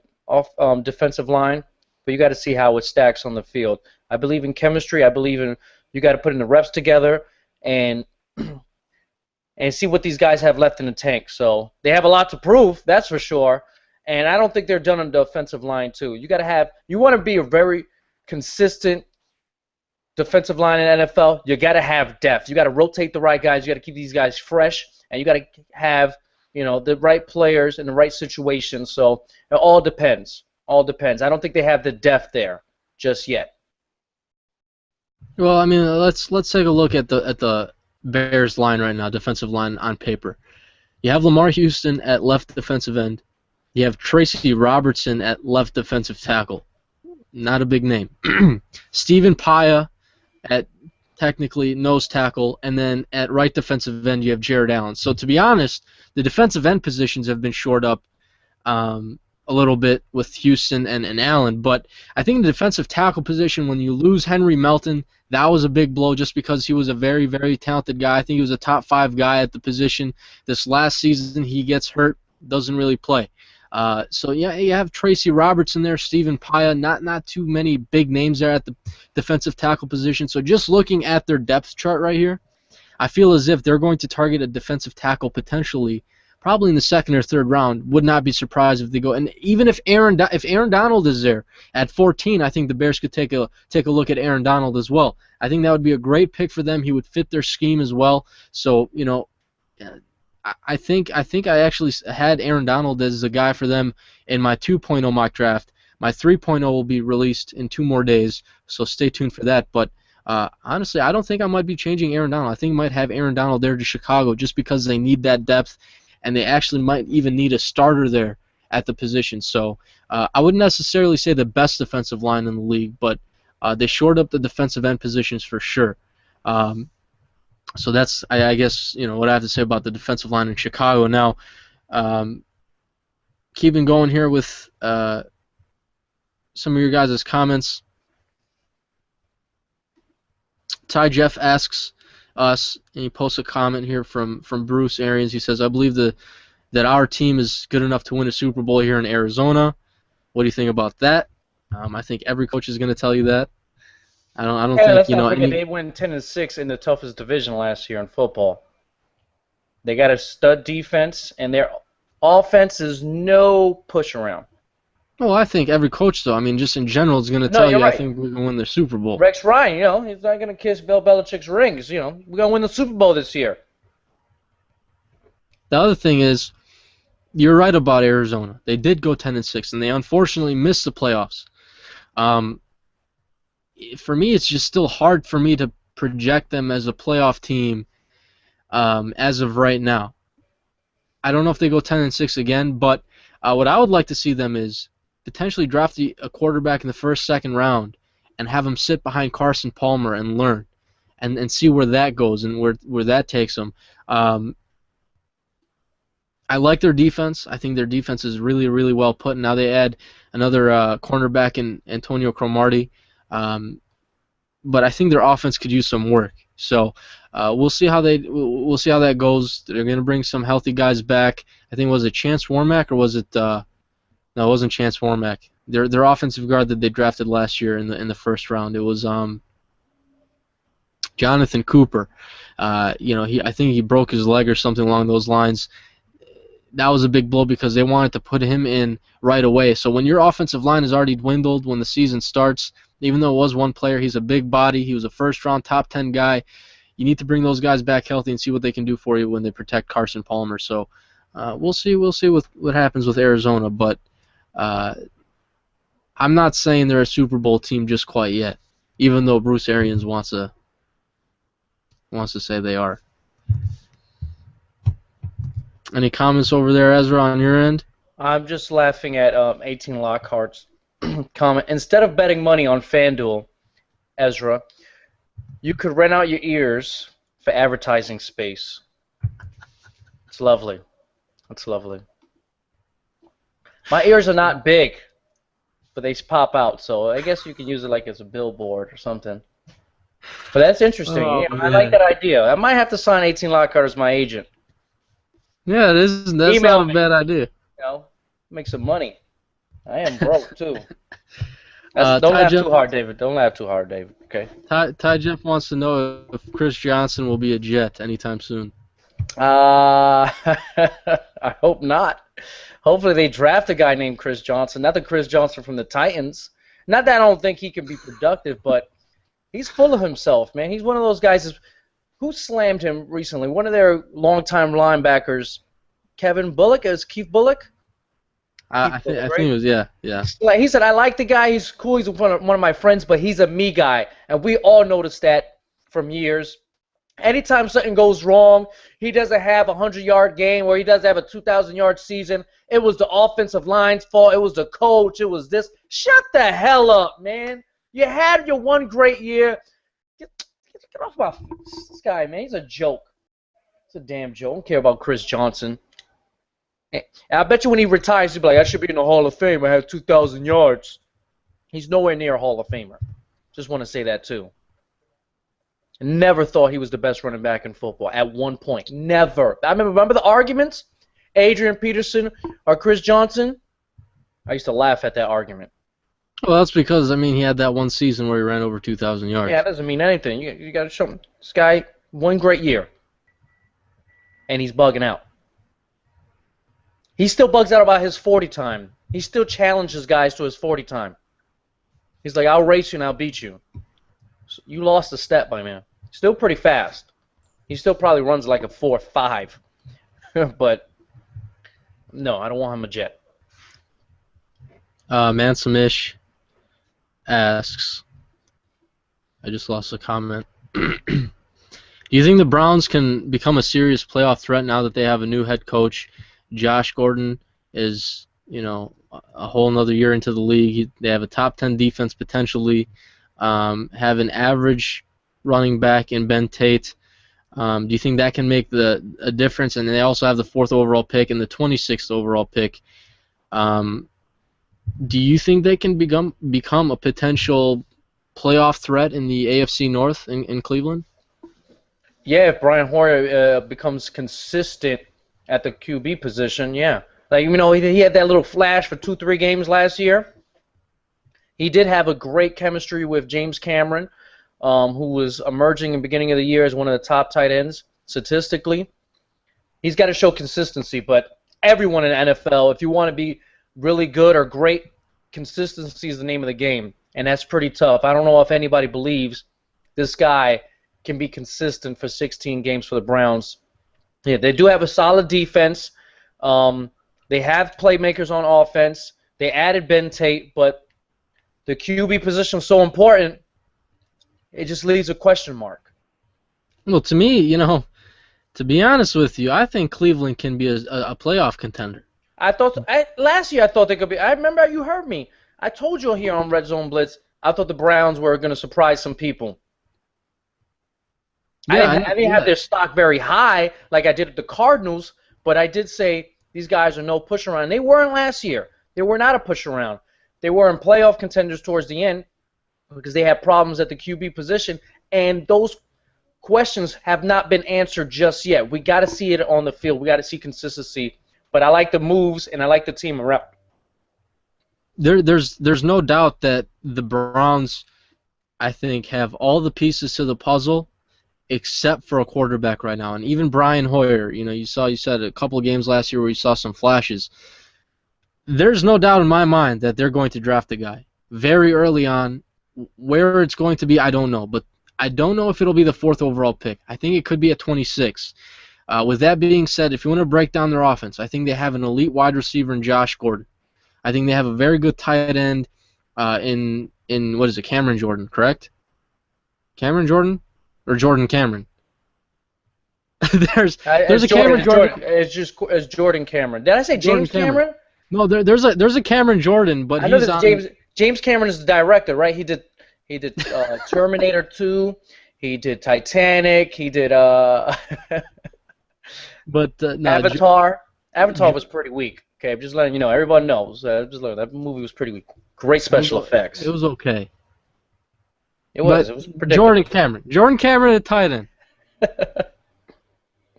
defensive line, but you got to see how it stacks on the field. I believe in chemistry. I believe in you got to put in the reps together and see what these guys have left in the tank. So they have a lot to prove, that's for sure. And I don't think they're done on the offensive line too. You want to be a very consistent defensive line in NFL. You got to have depth. You got to rotate the right guys. You got to keep these guys fresh, and you got to have the right players in the right situations. So it all depends. All depends. I don't think they have the depth there just yet. Well, I mean, let's take a look at the Bears line right now, defensive line on paper. You have Lamar Houston at left defensive end. You have Tracy Robertson at left defensive tackle. Not a big name. Stephen Paya at technically nose tackle, and then at right defensive end you have Jared Allen. So to be honest, the defensive end positions have been shored up a little bit with Houston and Allen, but I think the defensive tackle position, when you lose Henry Melton, that was a big blow just because he was a very, very talented guy. I think he was a top 5 guy at the position. This last season he gets hurt, doesn't really play. So yeah, you have Tracy Robertson there, Stephen Paya, not too many big names there at the defensive tackle position. So just looking at their depth chart right here, I feel as if they're going to target a defensive tackle potentially, probably in the 2nd or 3rd round. Would not be surprised if they go. And even if Aaron Donald is there at 14, I think the Bears could take a look at Aaron Donald as well. I think that would be a great pick for them. He would fit their scheme as well. So I think I actually had Aaron Donald as a guy for them in my 2.0 mock draft. My 3.0 will be released in 2 more days, so stay tuned for that. But honestly, I don't think I might be changing Aaron Donald. I think I might have Aaron Donald there to Chicago just because they need that depth, and they actually might even need a starter there at the position. So I wouldn't necessarily say the best defensive line in the league, but they shored up the defensive end positions for sure. So that's, I guess, what I have to say about the defensive line in Chicago. Now, keeping going here with some of your guys' comments. Ty Jeff asks us, and he posts a comment here from Bruce Arians. He says, I believe that our team is good enough to win a Super Bowl here in Arizona. What do you think about that? I think every coach is going to tell you that. I don't think let's not forget they went 10-6 in the toughest division last year in football. They got a stud defense, and their offense is no push around. Well, I think every coach, though, I mean, just in general, is going to tell you, right. I think we're going to win the Super Bowl. Rex Ryan, he's not going to kiss Bill Belichick's rings. We're going to win the Super Bowl this year. The other thing is, you're right about Arizona. They did go 10-6, and they unfortunately missed the playoffs. For me, it's just still hard for me to project them as a playoff team as of right now. I don't know if they go 10-6 again, but what I would like to see them is potentially draft a quarterback in the 1st, 2nd round and have him sit behind Carson Palmer and learn and see where that goes and where that takes them. I like their defense. I think their defense is really, really well put. Now they add another cornerback in Antonio Cromartie. But I think their offense could use some work. So we'll see how that goes. They're going to bring some healthy guys back. I think was it Chance Warmack or was it no, it wasn't Chance Warmack. Their offensive guard that they drafted last year in the 1st round. It was Jonathan Cooper. I think he broke his leg or something along those lines. That was a big blow because they wanted to put him in right away. So when your offensive line is already dwindled when the season starts, even though it was one player, he's a big body, he was a 1st-round top 10 guy, you need to bring those guys back healthy and see what they can do for you when they protect Carson Palmer. So we'll see what happens with Arizona, but I'm not saying they're a Super Bowl team just quite yet, even though Bruce Arians wants to say they are. Any comments over there, Ezra, on your end? I'm just laughing at 18 Lockhart's comment. Instead of betting money on FanDuel, Ezra, you could rent out your ears for advertising space. It's lovely. It's lovely. My ears are not big, but they pop out, so I guess you can use it like as a billboard or something. But that's interesting. I like that idea. I might have to sign 18 Lockhart as my agent. Yeah, that's not a bad idea. Make some money. I am broke too. Don't Ty laugh Jeff, too hard, David. Don't laugh too hard, David. Okay. Ty Jeff wants to know if Chris Johnson will be a Jet anytime soon. I hope not. Hopefully they draft a guy named Chris Johnson, not the Chris Johnson from the Titans. Not that I don't think he can be productive, but he's full of himself, man. He's one of those guys. Who slammed him recently? One of their longtime linebackers, Kevin Bullock. Is Keith Bullock? I think it was yeah. Like he said, I like the guy. He's cool. He's one of my friends, but he's a me guy, and we all noticed that from years. Anytime something goes wrong, he doesn't have a 100-yard game or he doesn't have a 2,000-yard season. It was the offensive line's fault. It was the coach. It was this. Shut the hell up, man. You had your one great year. Get off my face. This guy, man. He's a joke. It's a damn joke. I don't care about Chris Johnson. And I bet you when he retires, he'll be like, I should be in the Hall of Fame. I have 2,000 yards. He's nowhere near a Hall of Famer. Just want to say that, too. Never thought he was the best running back in football at one point. Never. I remember the arguments? Adrian Peterson or Chris Johnson? I used to laugh at that argument. Well, that's because, I mean, he had that one season where he ran over 2,000 yards. Yeah, it doesn't mean anything. You got to show him. This guy, one great year. And he's bugging out. He still bugs out about his 40 time. He still challenges guys to his 40 time. He's like, I'll race you and I'll beat you. So you lost a step, my man. Still pretty fast. He still probably runs like a 4.5. But, no, I don't want him a Jet. Mansamish asks, I just lost a comment. Do you think the Browns can become a serious playoff threat now that they have a new head coach? Josh Gordon is, a whole another year into the league. They have a top 10 defense potentially. Have an average running back in Ben Tate. Do you think that can make a difference? And they also have the 4th overall pick and the 26th overall pick. Do you think they can become a potential playoff threat in the AFC North in Cleveland? Yeah, if Brian Hoyer becomes consistent at the QB position, yeah. Like, he had that little flash for 2-3 games last year. He did have a great chemistry with James Cameron, who was emerging in the beginning of the year as one of the top tight ends statistically. He's got to show consistency, but everyone in the NFL, if you want to be really good or great, consistency is the name of the game, and that's pretty tough. I don't know if anybody believes this guy can be consistent for 16 games for the Browns. Yeah, they do have a solid defense. They have playmakers on offense. They added Ben Tate, but the QB position is so important, it just leaves a question mark. Well, to me, to be honest with you, I think Cleveland can be a playoff contender. Last year I thought they could be. I remember you heard me. I told you here on Red Zone Blitz, I thought the Browns were going to surprise some people. Yeah, I didn't have their stock very high like I did at the Cardinals, but I did say these guys are no push around. They weren't last year. They were not a push around. They were in playoff contenders towards the end because they had problems at the QB position, and those questions have not been answered just yet. We got to see it on the field. We got to see consistency. But I like the moves, and I like the team around. There's no doubt that the Browns, I think, have all the pieces to the puzzle except for a quarterback right now. And even Brian Hoyer, you said a couple of games last year where you saw some flashes. There's no doubt in my mind that they're going to draft a guy very early on. Where it's going to be, I don't know. But I don't know if it'll be the 4th overall pick. I think it could be at 26. With that being said, if you want to break down their offense, I think they have an elite wide receiver in Josh Gordon. I think they have a very good tight end in what is it, Cameron Jordan, correct? Cameron Jordan? Or Jordan Cameron? there's a Cameron Jordan. It's Jordan Cameron. Did I say James Cameron? No, there's a Cameron Jordan, but I know James Cameron is the director, right? He did Terminator 2. He did Titanic. He did But no, Avatar. Avatar was pretty weak. Okay, I'm just letting you know. Everyone knows. That movie was pretty weak. Great special effects. It was okay. It was predictable. Jordan Cameron at tight end.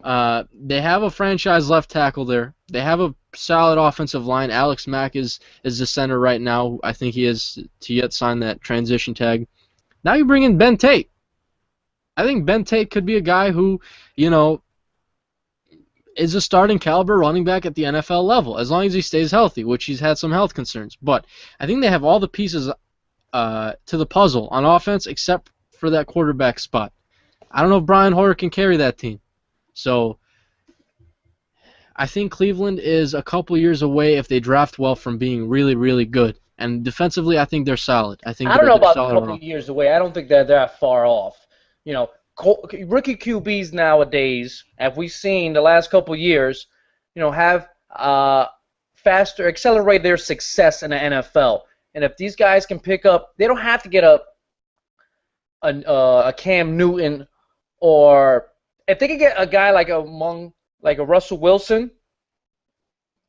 They have a franchise left tackle there. They have a solid offensive line. Alex Mack is the center right now. I think he is to yet sign that transition tag. Now you bring in Ben Tate. I think Ben Tate could be a guy who, you know, is a starting caliber running back at the NFL level, as long as he stays healthy, which he's had some health concerns. But I think they have all the pieces to the puzzle on offense except for that quarterback spot. I don't know if Brian Hoyer can carry that team. So I think Cleveland is a couple years away if they draft well from being really, really good. And defensively, I think they're solid. I think I don't know they're about a solid couple of years away. I don't think they're that far off. You know, rookie QBs nowadays, have we seen the last couple of years, you know, have faster, accelerate their success in the NFL. And if these guys can pick up, they don't have to get a Cam Newton, or if they can get a guy like a Russell Wilson,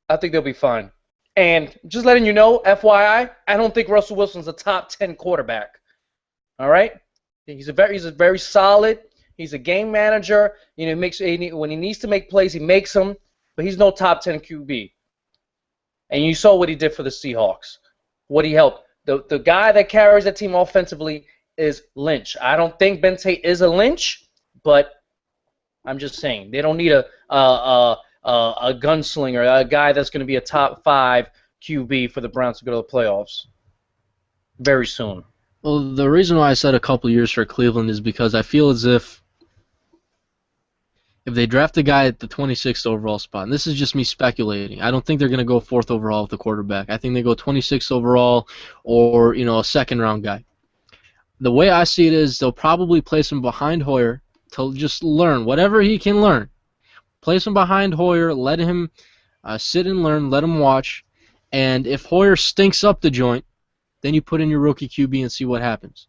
I think they'll be fine. And just letting you know, FYI, I don't think Russell Wilson's a top 10 quarterback. All right? He's a very solid. He's a game manager. You know, when he needs to make plays, he makes them. But he's no top 10 QB. And you saw what he did for the Seahawks. What he helped. The guy that carries that team offensively is Lynch. I don't think Ben Tate is a Lynch, but I'm just saying they don't need a gunslinger, a guy that's going to be a top 5 QB for the Browns to go to the playoffs very soon. Well, the reason why I said a couple years for Cleveland is because I feel as if they draft a guy at the 26th overall spot, and this is just me speculating, I don't think they're going to go 4th overall with the quarterback. I think they go 26th overall or, you know, a second-round guy. The way I see it is they'll probably place him behind Hoyer to just learn whatever he can learn. Place him behind Hoyer, let him sit and learn, let him watch, and if Hoyer stinks up the joint, then you put in your rookie QB and see what happens.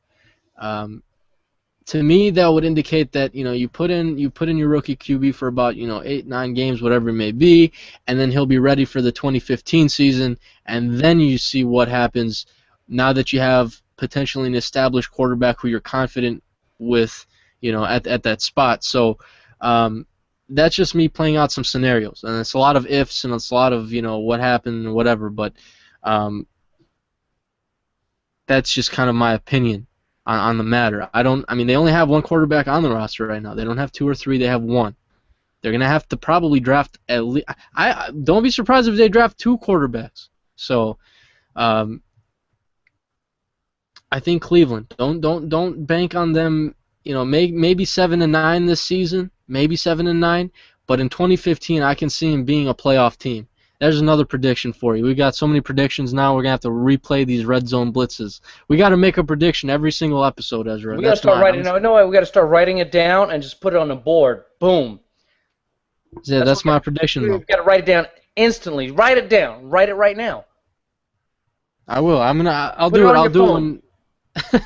To me, that would indicate that, you know, you put in your rookie QB for about, you know, 8-9 games, whatever it may be, and then he'll be ready for the 2015 season, and then you see what happens now that you have potentially an established quarterback who you're confident with, you know, at that spot. So that's just me playing out some scenarios, and it's a lot of ifs and it's a lot of, you know, what happened and whatever, but that's just kind of my opinion on the matter. I mean, they only have one quarterback on the roster right now. They don't have 2 or 3. They have one. They're going to have to probably draft at least. I don't be surprised if they draft 2 quarterbacks. So, I think Cleveland. Don't bank on them. You know, maybe 7-9 this season, maybe 7-9. But in 2015, I can see them being a playoff team. There's another prediction for you. We got so many predictions now. We're gonna have to replay these red zone blitzes. We got to make a prediction every single episode, Ezra. We got to start writing. No, we got to start writing it down and just put it on the board. Boom. Yeah, that's my prediction. We got to write it down instantly. Write it down. Write it right now. I will. I'll do it.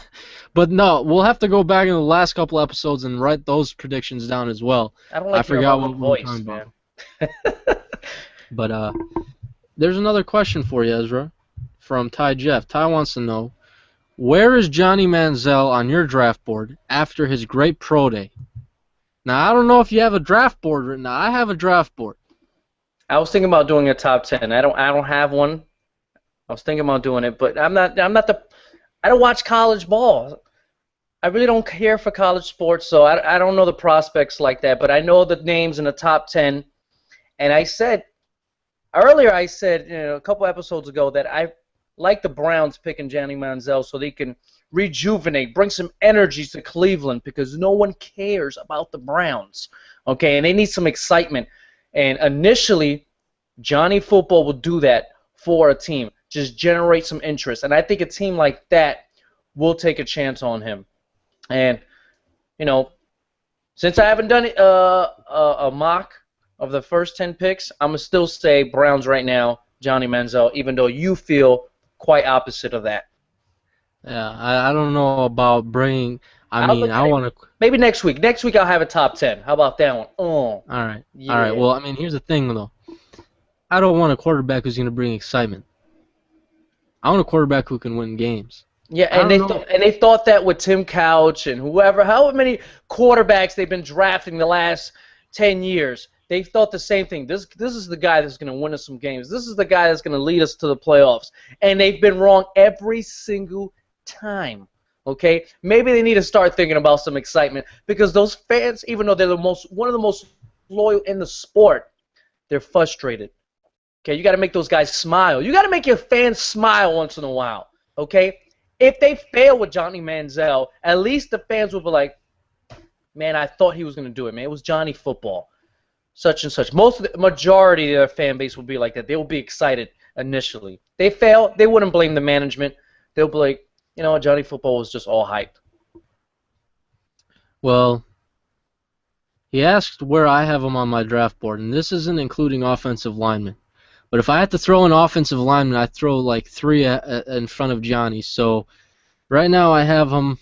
But no, we'll have to go back in the last couple episodes and write those predictions down as well. I forgot what we were talking about. But there's another question for you, Ezra, from Ty Jeff. Ty wants to know, where is Johnny Manziel on your draft board after his great pro day? Now, I don't know if you have a draft board written. Now, I have a draft board. I was thinking about doing a top 10. I don't have one. I was thinking about doing it, but I don't watch college ball. I really don't care for college sports, so I don't know the prospects like that, but I know the names in the top 10. And I said earlier, you know, a couple episodes ago, that I like the Browns picking Johnny Manziel so they can rejuvenate, bring some energy to Cleveland, because no one cares about the Browns, okay? And they need some excitement. And initially, Johnny Football will do that for a team, just generate some interest. And I think a team like that will take a chance on him. And, you know, since I haven't done a mock of the first 10 picks, I'm going to still say Browns right now, Johnny Manziel, even though you feel quite opposite of that. Yeah, I don't know about bringing. I want to. Maybe next week. Next week I'll have a top 10. How about that one? Oh. All right. Yeah. All right. Well, I mean, here's the thing, though. I don't want a quarterback who's going to bring excitement. I want a quarterback who can win games. Yeah, and they thought that with Tim Couch and whoever, however many quarterbacks they've been drafting the last 10 years, they thought the same thing. This is the guy that's going to win us some games. This is the guy that's going to lead us to the playoffs. And they've been wrong every single time. Okay? Maybe they need to start thinking about some excitement because those fans, even though they're one of the most loyal in the sport, they're frustrated. Okay? You got to make those guys smile. You got to make your fans smile once in a while. Okay? If they fail with Johnny Manziel, at least the fans will be like, man, I thought he was going to do it, man. It was Johnny Football. Such and such. The majority of their fan base will be like that. They will be excited initially. They fail, they wouldn't blame the management. They'll be like, you know, Johnny Football was just all hype. Well, he asked where I have him on my draft board, and this isn't including offensive linemen. But if I had to throw an offensive lineman, I'd throw like 3 in front of Johnny. So right now I have him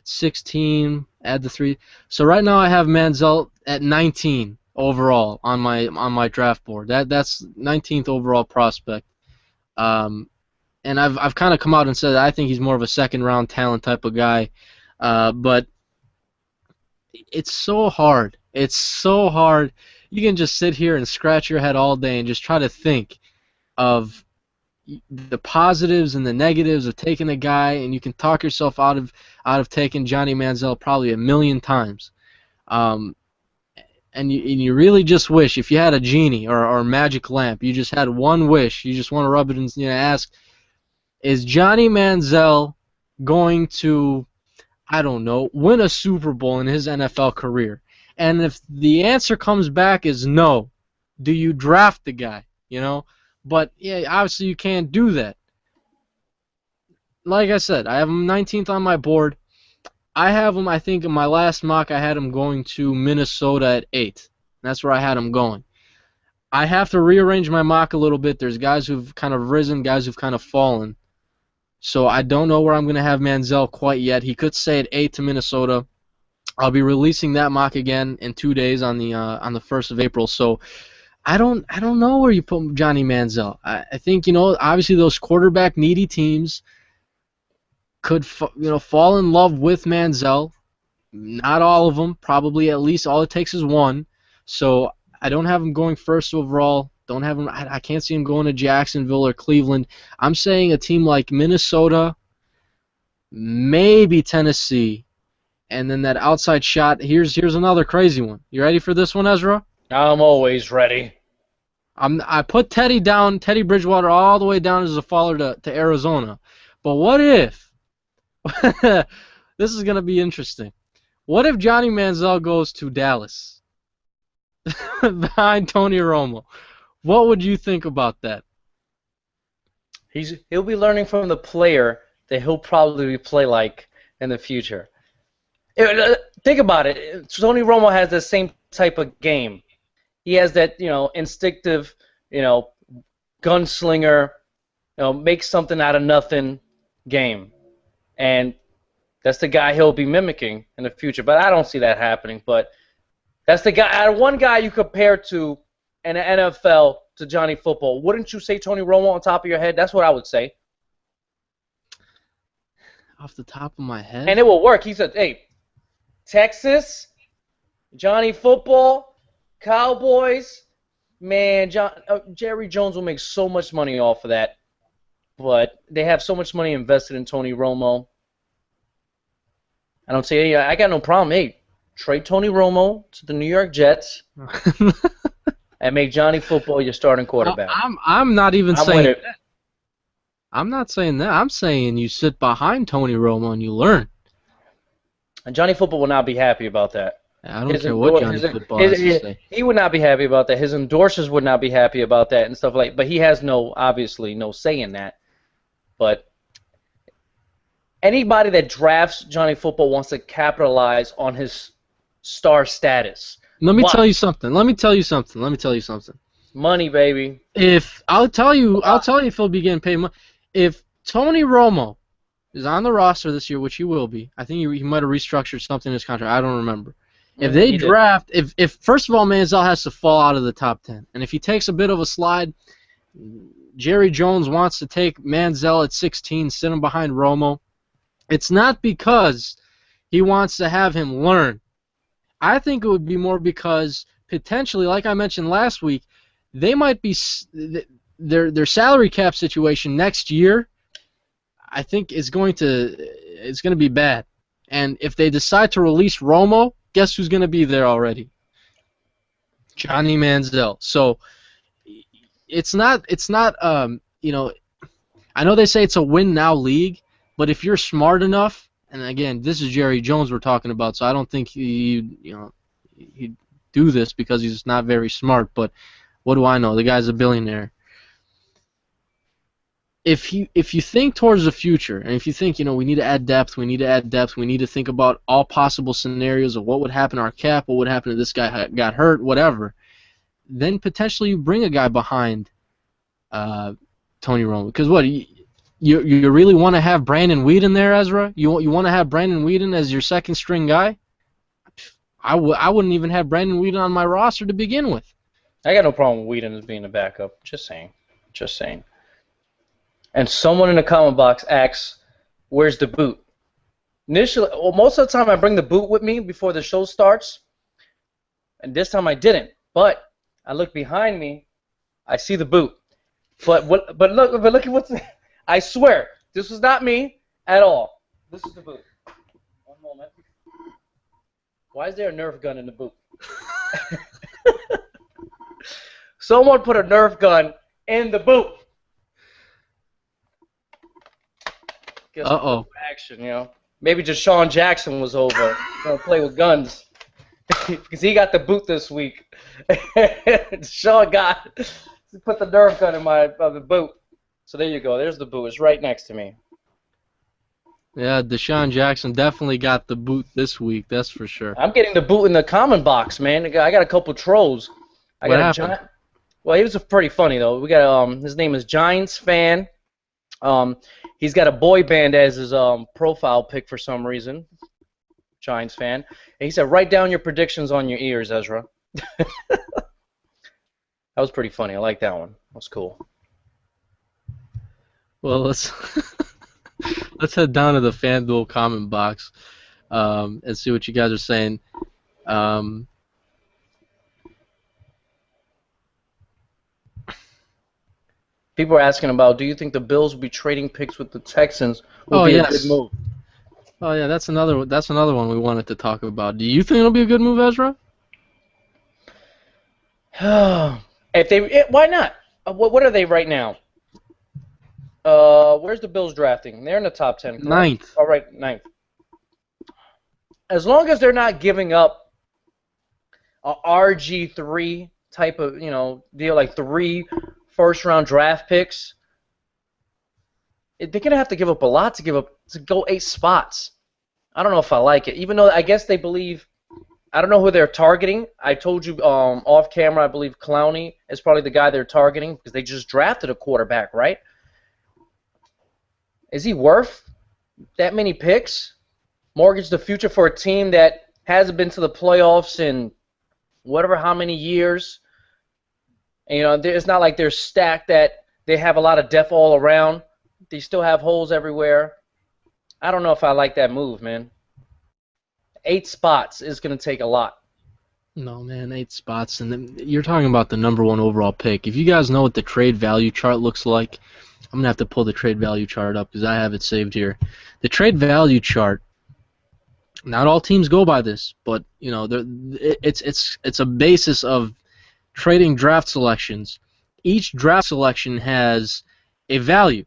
16, add the 3. So right now I have Manziel at 19 overall on my draft board. That's 19th overall prospect. And I've kind of come out and said that I think he's more of a second round talent type of guy. But it's so hard. It's so hard. You can just sit here and scratch your head all day and just try to think of the positives and the negatives of taking a guy, and you can talk yourself out of taking Johnny Manziel probably a million times. And you really just wish, if you had a genie or a magic lamp, you just had one wish, you just want to rub it and ask, is Johnny Manziel going to, I don't know, win a Super Bowl in his NFL career? And if the answer comes back is no, do you draft the guy? You know? But, yeah, obviously you can't do that. Like I said, I have him 19th on my board. I have him, I think, in my last mock, I had him going to Minnesota at 8. That's where I had him going. I have to rearrange my mock a little bit. There's guys who've kind of risen, guys who've kind of fallen. So I don't know where I'm going to have Manziel quite yet. He could stay at 8 to Minnesota. I'll be releasing that mock again in 2 days on the 1st of April. So I don't know where you put Johnny Manziel. I think, you know, obviously those quarterback needy teams could fall in love with Manziel. Not all of them. Probably at least all it takes is one. So I don't have him going first overall. Don't have him. I can't see him going to Jacksonville or Cleveland. I'm saying a team like Minnesota, maybe Tennessee, and then that outside shot. Here's another crazy one. You ready for this one, Ezra? I'm always ready. I put Teddy Bridgewater all the way down as a faller to Arizona. But what if this is going to be interesting. What if Johnny Manziel goes to Dallas behind Tony Romo? What would you think about that? He'll be learning from the player that he'll probably play like in the future. Think about it. Tony Romo has the same type of game. He has that, instinctive, gunslinger, make something out of nothing game. And that's the guy he'll be mimicking in the future. But I don't see that happening. But that's the guy. One guy you compare to in the NFL to Johnny Football. Wouldn't you say Tony Romo on top of your head? That's what I would say. Off the top of my head? And it will work. He said, hey, Texas, Johnny Football, Cowboys, man, Jerry Jones will make so much money off of that. But they have so much money invested in Tony Romo. I don't say, hey, I got no problem. Hey, trade Tony Romo to the New York Jets and make Johnny Football your starting quarterback. I'm not even saying that. I'm not saying that. I'm saying you sit behind Tony Romo and you learn. And Johnny Football will not be happy about that. I don't care what Johnny Football has to say. He would not be happy about that. His endorsers would not be happy about that and stuff like that. But he has obviously no say in that. But anybody that drafts Johnny Football wants to capitalize on his star status. Let me tell you something. Money, baby. I'll tell you if he'll be getting paid money. If Tony Romo is on the roster this year, which he will be, I think he might have restructured something in his contract. I don't remember. If they draft, if first of all Manziel has to fall out of the top 10, and if he takes a bit of a slide, Jerry Jones wants to take Manziel at 16, sit him behind Romo. It's not because he wants to have him learn. I think it would be more because potentially, like I mentioned last week, they might be their salary cap situation next year. I think it's going to be bad. And if they decide to release Romo, guess who's going to be there already? Johnny Manziel. So it's not I know they say it's a win now league, but if you're smart enough, and again, this is Jerry Jones we're talking about, so I don't think he'd do this because he's not very smart, but what do I know? The guy's a billionaire. If you think towards the future, and if you think, we need to add depth, we need to think about all possible scenarios of what would happen to our cap, what would happen if this guy got hurt, whatever, then potentially you bring a guy behind Tony Romo. Because what, you really want to have Brandon Weeden there, Ezra? You want to have Brandon Weeden as your second string guy? I wouldn't even have Brandon Weeden on my roster to begin with. I got no problem with Weeden as being a backup. Just saying. Just saying. And someone in the comment box asks, where's the boot? Initially, well, most of the time I bring the boot with me before the show starts, and this time I didn't. But I look behind me, I see the boot. But look at what's. I swear, this was not me at all. This is the boot. One moment. Why is there a Nerf gun in the boot? Someone put a Nerf gun in the boot. Uh-oh. Action, Maybe DeSean Jackson was over. Gonna play with guns. Because he got the boot this week. DeSean put the Nerf gun in the boot. So there you go. There's the boot. It's right next to me. Yeah, DeSean Jackson definitely got the boot this week. That's for sure. I'm getting the boot in the comment box, man. I got a couple trolls. What happened? Well, he was pretty funny though. We got his name is Giants fan. He's got a boy band as his profile pic for some reason. Giants fan. And he said, write down your predictions on your ears, Ezra. That was pretty funny. I like that one. That was cool. Well, let's head down to the FanDuel comment box and see what you guys are saying. People are asking about, do you think the Bills will be trading picks with the Texans? Will be a good move? Oh yeah, that's another one we wanted to talk about. Do you think it'll be a good move, Ezra? Why not? What are they right now? Where's the Bills drafting? They're in the top 10. Correct? Ninth. All right, ninth. As long as they're not giving up a RG3 type of deal, like 3 first-round draft picks, they're gonna have to give up a lot to go 8 spots. I don't know if I like it, even though I guess they believe. I don't know who they're targeting. I told you off camera. I believe Clowney is probably the guy they're targeting because they just drafted a quarterback, right? Is he worth that many picks? Mortgage the future for a team that hasn't been to the playoffs in whatever how many years. And, it's not like they're stacked that they have a lot of depth all around. They still have holes everywhere. I don't know if I like that move, man. 8 spots is going to take a lot. No, man, 8 spots. And then you're talking about the #1 overall pick. If you guys know what the trade value chart looks like, I'm going to have to pull the trade value chart up because I have it saved here. The trade value chart, not all teams go by this, but it's a basis of trading draft selections. Each draft selection has a value.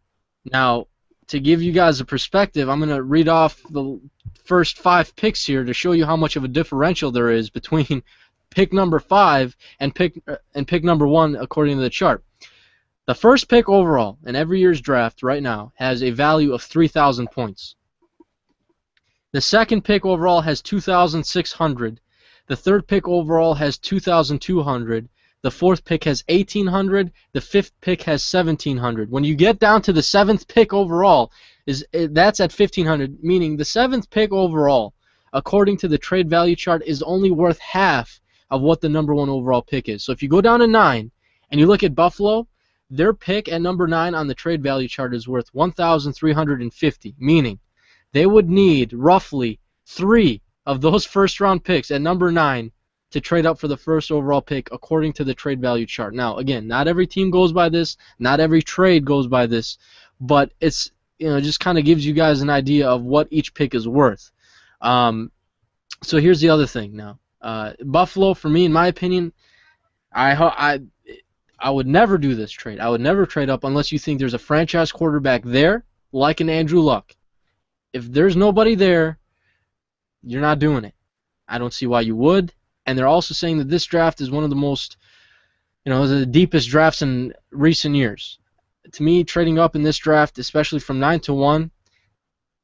Now, to give you guys a perspective, I'm going to read off the first 5 picks here to show you how much of a differential there is between pick number 5 and pick number 1 according to the chart. The first pick overall in every year's draft right now has a value of 3,000 points. The second pick overall has 2,600. The third pick overall has 2,200. The fourth pick has 1,800. The fifth pick has 1,700. When you get down to the 7th pick overall, that's at 1,500, meaning the 7th pick overall, according to the trade value chart, is only worth half of what the #1 overall pick is. So if you go down to 9 and you look at Buffalo, their pick at number 9 on the trade value chart is worth 1,350, meaning they would need roughly 3 of those first-round picks at number 9 to trade up for the first overall pick according to the trade value chart. Now, again, not every team goes by this, not every trade goes by this, but it's just kind of gives you guys an idea of what each pick is worth. So here's the other thing now. Buffalo, for me, in my opinion, I would never do this trade. I would never trade up unless you think there's a franchise quarterback there, like an Andrew Luck. If there's nobody there, you're not doing it. I don't see why you would. And they're also saying that this draft is one of the most, the deepest drafts in recent years. To me, trading up in this draft, especially from 9 to 1,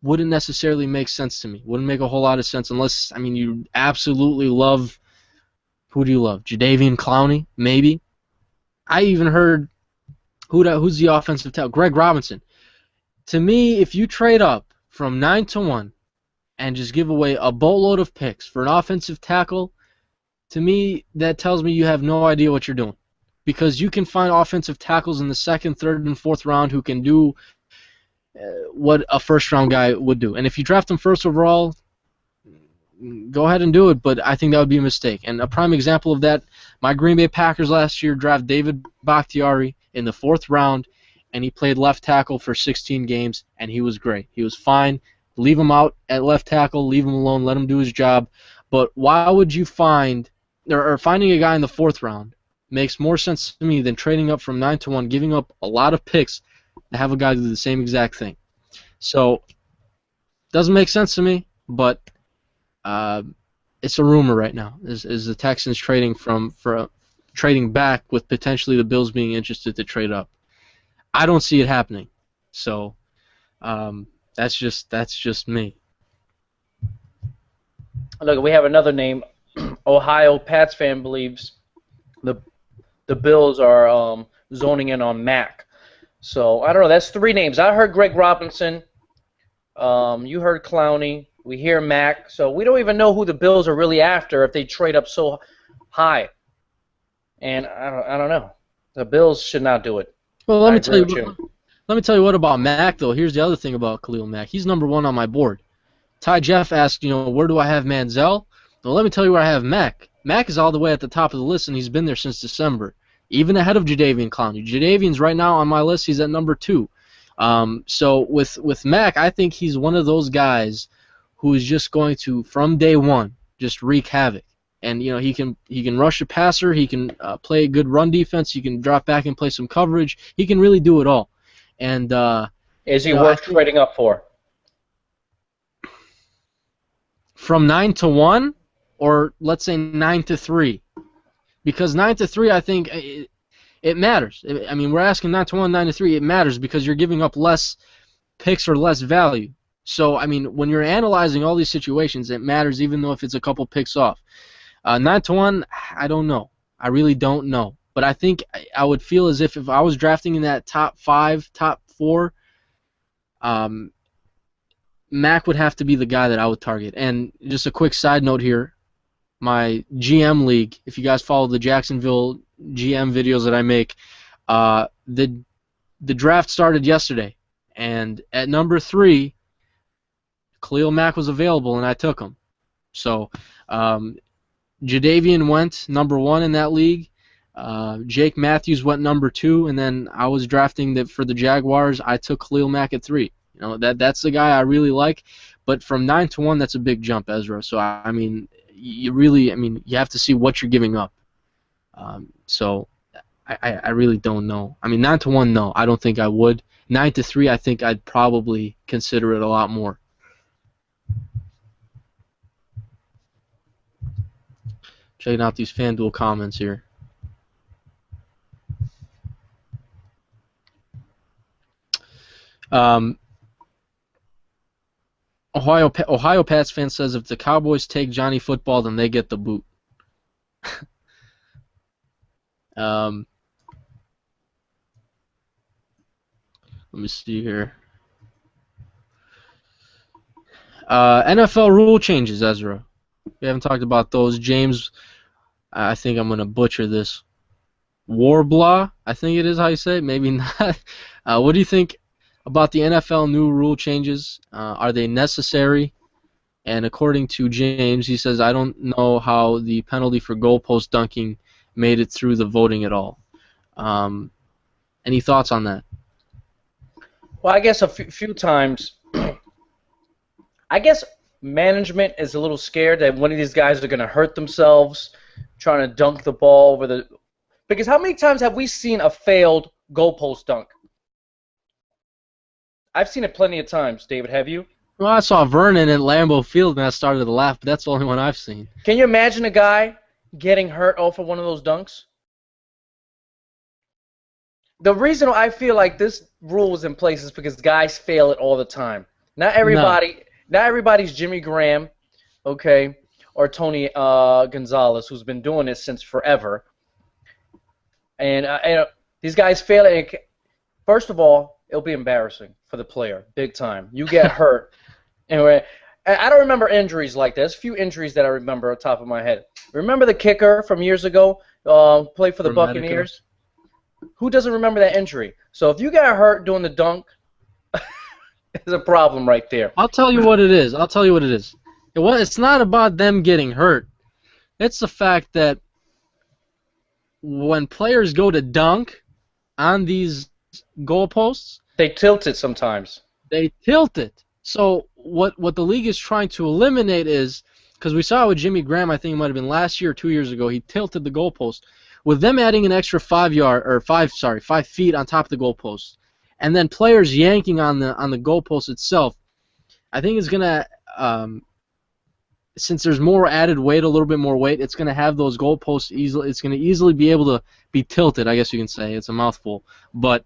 wouldn't necessarily make sense to me. Wouldn't make a whole lot of sense unless, you absolutely love, who do you love? Jadeveon Clowney, maybe. I even heard, who's the offensive tackle? Greg Robinson. To me, if you trade up from 9 to 1 and just give away a boatload of picks for an offensive tackle, to me, that tells me you have no idea what you're doing. Because you can find offensive tackles in the 2nd, 3rd, and 4th round who can do what a first-round guy would do. And if you draft them first overall, go ahead and do it, but I think that would be a mistake. And a prime example of that, my Green Bay Packers last year drafted David Bakhtiari in the 4th round, and he played left tackle for 16 games, and he was great. He was fine. Leave him out at left tackle, leave him alone, let him do his job. But why would you finding a guy in the 4th round makes more sense to me than trading up from 9 to 1, giving up a lot of picks to have a guy do the same exact thing. So, doesn't make sense to me, but it's a rumor right now. Is the Texans trading trading back with potentially the Bills being interested to trade up? I don't see it happening. So, that's just me. Look, we have another name. Ohio Pats fan believes the Bills are zoning in on Mac. So I don't know. That's 3 names. I heard Greg Robinson. You heard Clowney. We hear Mac. So we don't even know who the Bills are really after if they trade up so high. And I don't know. The Bills should not do it. Well, let me tell you what about Mac though. Here's the other thing about Khalil Mack. He's number 1 on my board. Ty Jeff asked, where do I have Manziel? Well, let me tell you where I have Mac. Mac is all the way at the top of the list, and he's been there since December, even ahead of Jadeveon Clowney. Jadeveon's right now on my list. He's at number 2. So with Mac, I think he's one of those guys who is just going to, from day one, just wreak havoc. And he can rush a passer. He can play a good run defense. He can drop back and play some coverage. He can really do it all. And is he worth trading up for? From 9 to 1, or let's say 9 to 3, because 9 to 3, I think it matters. We're asking 9 to 1, 9 to 3. It matters because you're giving up less picks or less value. So when you're analyzing all these situations, it matters even though if it's a couple picks off. 9 to 1, I don't know. I really don't know. But I think I would feel as if I was drafting in that top 5, top 4, Mac would have to be the guy that I would target. And just a quick side note here, my GM league, if you guys follow the Jacksonville GM videos that I make, the draft started yesterday. And at number 3, Khalil Mack was available, and I took him. So Jadeveon went number 1 in that league. Jake Matthews went number 2, and then I was drafting for the Jaguars. I took Khalil Mack at 3. That's the guy I really like. But from 9 to 1, that's a big jump, Ezra. So you have to see what you're giving up. So I really don't know. 9 to 1, no, I don't think I would. 9 to 3, I think I'd probably consider it a lot more. Checking out these FanDuel comments here. Ohio Pats fan says if the Cowboys take Johnny Football, then they get the boot. Let me see here. NFL rule changes, Ezra. We haven't talked about those. James, I think I'm going to butcher this. Warblaw, I think it is how you say it. Maybe not. What do you think about the NFL new rule changes? Are they necessary? And according to James, he says, I don't know how the penalty for goalpost dunking made it through the voting at all. Any thoughts on that? Well, I guess a few times, I guess management is a little scared that one of these guys are going to hurt themselves trying to dunk the ball over the. Because how many times have we seen a failed goalpost dunk? I've seen it plenty of times. David, have you? Well, I saw Vernon at Lambeau Field and I started to laugh, but that's the only one I've seen. Can you imagine a guy getting hurt off of one of those dunks? The reason I feel like this rule is in place is because guys fail it all the time. Not No. everybody's Jimmy Graham, okay, or Tony Gonzalez, who's been doing this since forever. And these guys fail it. First of all, it'll be embarrassing for the player, big time. You get hurt. Anyway, I don't remember injuries like this. A few injuries that I remember on top of my head. Remember the kicker from years ago, played for the Buccaneers? Who doesn't remember that injury? So if you got hurt doing the dunk, there's a problem right there. I'll tell you what it is. It's not about them getting hurt. It's the fact that when players go to dunk on these goalposts, they tilt it sometimes. They tilt it. So what the league is trying to eliminate is, because we saw with Jimmy Graham, I think it might have been last year or 2 years ago, he tilted the goalpost. With them adding an extra 5 feet on top of the goalpost, and then players yanking on the goalpost itself, I think it's gonna since there's more added weight, a little bit more weight, it's gonna have those goalposts easily. It's gonna easily be able to be tilted. I guess you can say it's a mouthful, but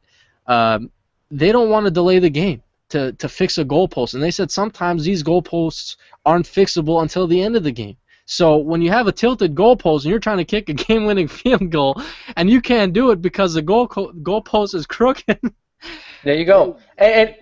they don't want to delay the game to fix a goalpost, and they said sometimes these goalposts aren't fixable until the end of the game. So when you have a tilted goalpost and you're trying to kick a game-winning field goal and you can't do it because the goalpost is crooked. There you go. And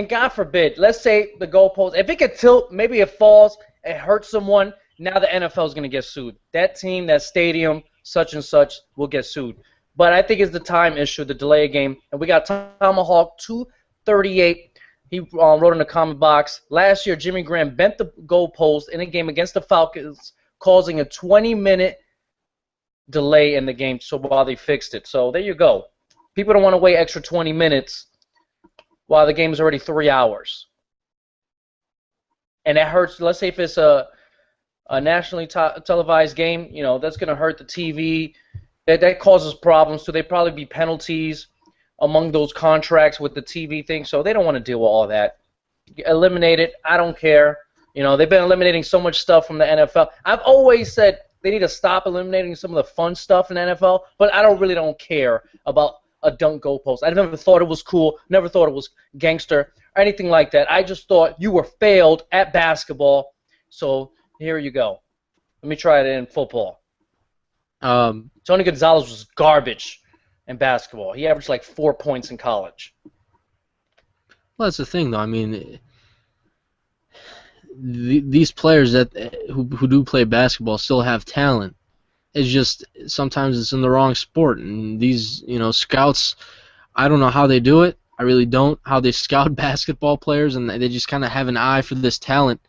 God forbid, let's say the goalpost, if it could tilt, maybe it falls, it hurts someone, now the NFL is going to get sued. That team, that stadium, such and such will get sued. But I think it's the time issue, the delay game. And we got Tomahawk 238. He wrote in the comment box, last year Jimmy Graham bent the goalpost in a game against the Falcons, causing a 20-minute delay in the game while they fixed it. So there you go. People don't want to wait extra 20 minutes while the game is already 3 hours. And that hurts. Let's say if it's a nationally televised game, that's going to hurt the TV. That causes problems. So there'd probably be penalties among those contracts with the TV thing, so they don't want to deal with all that. Eliminate it. I don't care. They've been eliminating so much stuff from the NFL. I've always said they need to stop eliminating some of the fun stuff in the NFL, but I really don't care about a dunk goalpost. I never thought it was cool, never thought it was gangster, or anything like that. I just thought you were failed at basketball, so here you go. Let me try it in football. Tony Gonzalez was garbage in basketball. He averaged like 4 points in college. Well, that's the thing, though. I mean, these players who do play basketball still have talent. It's just sometimes it's in the wrong sport, and these scouts, I don't know how they do it. I really don't. How they scout basketball players, and they just kind of have an eye for this talent,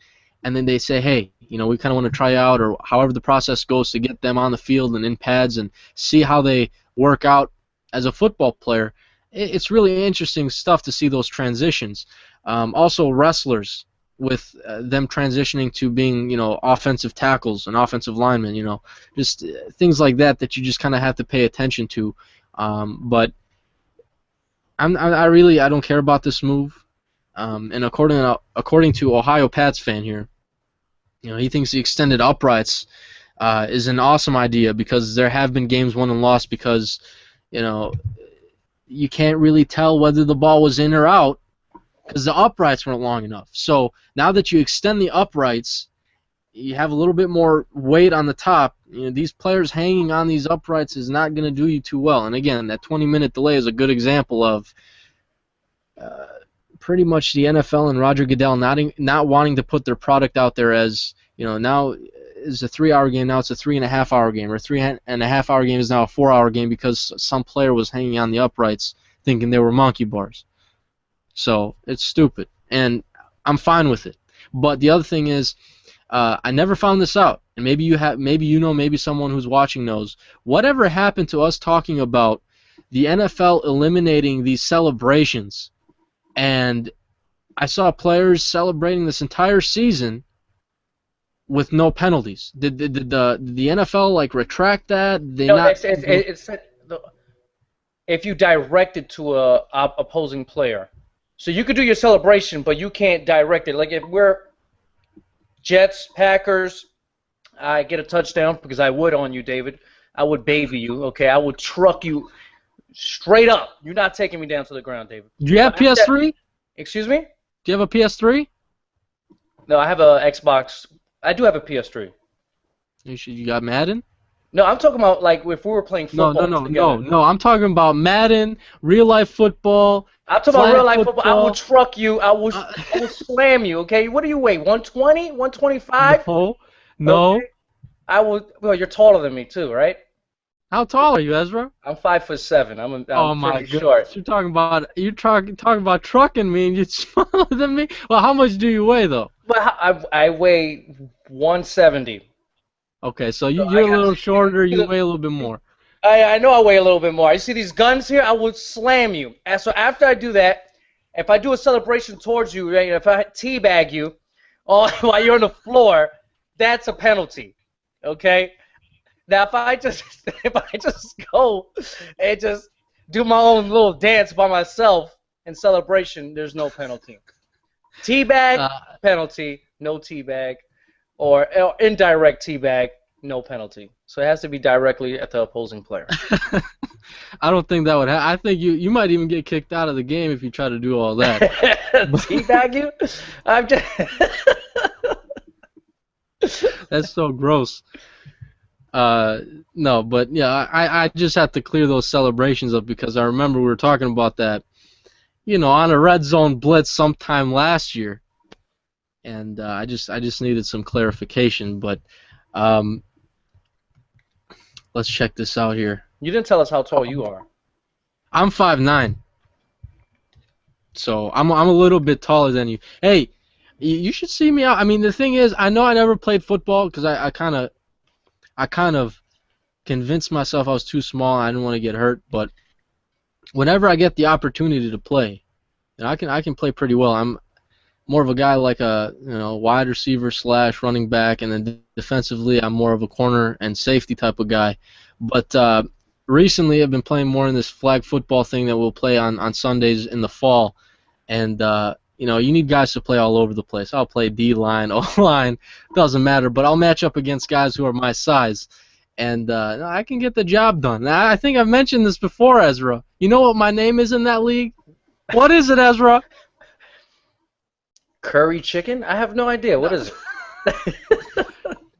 and then they say, hey, we kind of want to try out, or however the process goes to get them on the field and in pads and see how they work out as a football player. It's really interesting stuff to see those transitions. Also, wrestlers, with them transitioning to being, offensive tackles and offensive linemen, just things like that you just kind of have to pay attention to. But I don't care about this move. And according to Ohio Pats fan here, he thinks the extended uprights is an awesome idea because there have been games won and lost because you can't really tell whether the ball was in or out because the uprights weren't long enough. So now that you extend the uprights, you have a little bit more weight on the top. These players hanging on these uprights is not going to do you too well. And again, that 20-minute delay is a good example of pretty much the NFL and Roger Goodell not wanting to put their product out there as, now is a 3-hour game, now it's a 3.5-hour game, or 3.5-hour game is now a 4-hour game because some player was hanging on the uprights thinking they were monkey bars. So it's stupid, and I'm fine with it. But the other thing is, I never found this out, and maybe you have, maybe someone who's watching knows. Whatever happened to us talking about the NFL eliminating these celebrations? And I saw players celebrating this entire season with no penalties. Did the NFL like retract that? They No, not? it's if you direct it to a opposing player. So you could do your celebration, but you can't direct it. Like if we're Jets, Packers, I get a touchdown because I would on you, David. I would baby you, okay? I would truck you straight up. You're not taking me down to the ground, David. Do you have PS3? Excuse me? Do you have a PS3? No, I have a Xbox. I do have a PS3. You got Madden? No, I'm talking about like if we were playing football together. No. I'm talking about Madden, real life football. I'm talking about real life football. I will truck you. I will slam you. Okay, what do you weigh? 120? 125? No. Okay. I will. Well, you're taller than me too, right? How tall are you, Ezra? I'm 5'7". I'm oh my pretty goodness. short. You're talking about trucking me, and you're smaller than me. Well, how much do you weigh though? But I weigh 170. Okay, so you're a little shorter. You weigh a little bit more. I know I weigh a little bit more. You see these guns here? I will slam you. And so after I do that, if I do a celebration towards you, right, if I teabag you while you're on the floor, that's a penalty. Okay? Now if I just go and just do my own little dance by myself in celebration, there's no penalty. Teabag, penalty, no teabag, or indirect teabag, no penalty. So it has to be directly at the opposing player. I don't think that would happen. I think you might even get kicked out of the game if you try to do all that. Teabag you? I'm just That's so gross. No, but yeah, I just have to clear those celebrations up because I remember we were talking about that, on a Red Zone Blitz sometime last year, and I just needed some clarification. But let's check this out here. You didn't tell us how tall you are. I'm 5'9", so I'm a little bit taller than you. Hey, you should see me out. I mean, the thing is, I know I never played football because I kind of convinced myself I was too small and I didn't want to get hurt. But whenever I get the opportunity to play, I can play pretty well. I'm more of a guy like a wide receiver / running back, and then defensively I'm more of a corner and safety type of guy. But recently I've been playing more in this flag football thing that we'll play on Sundays in the fall, and you need guys to play all over the place. I'll play D-line, O-line, doesn't matter, but I'll match up against guys who are my size, and I can get the job done. Now, I think I've mentioned this before, Ezra. You know what my name is in that league? What is it, Ezra? Curry chicken? I have no idea. What is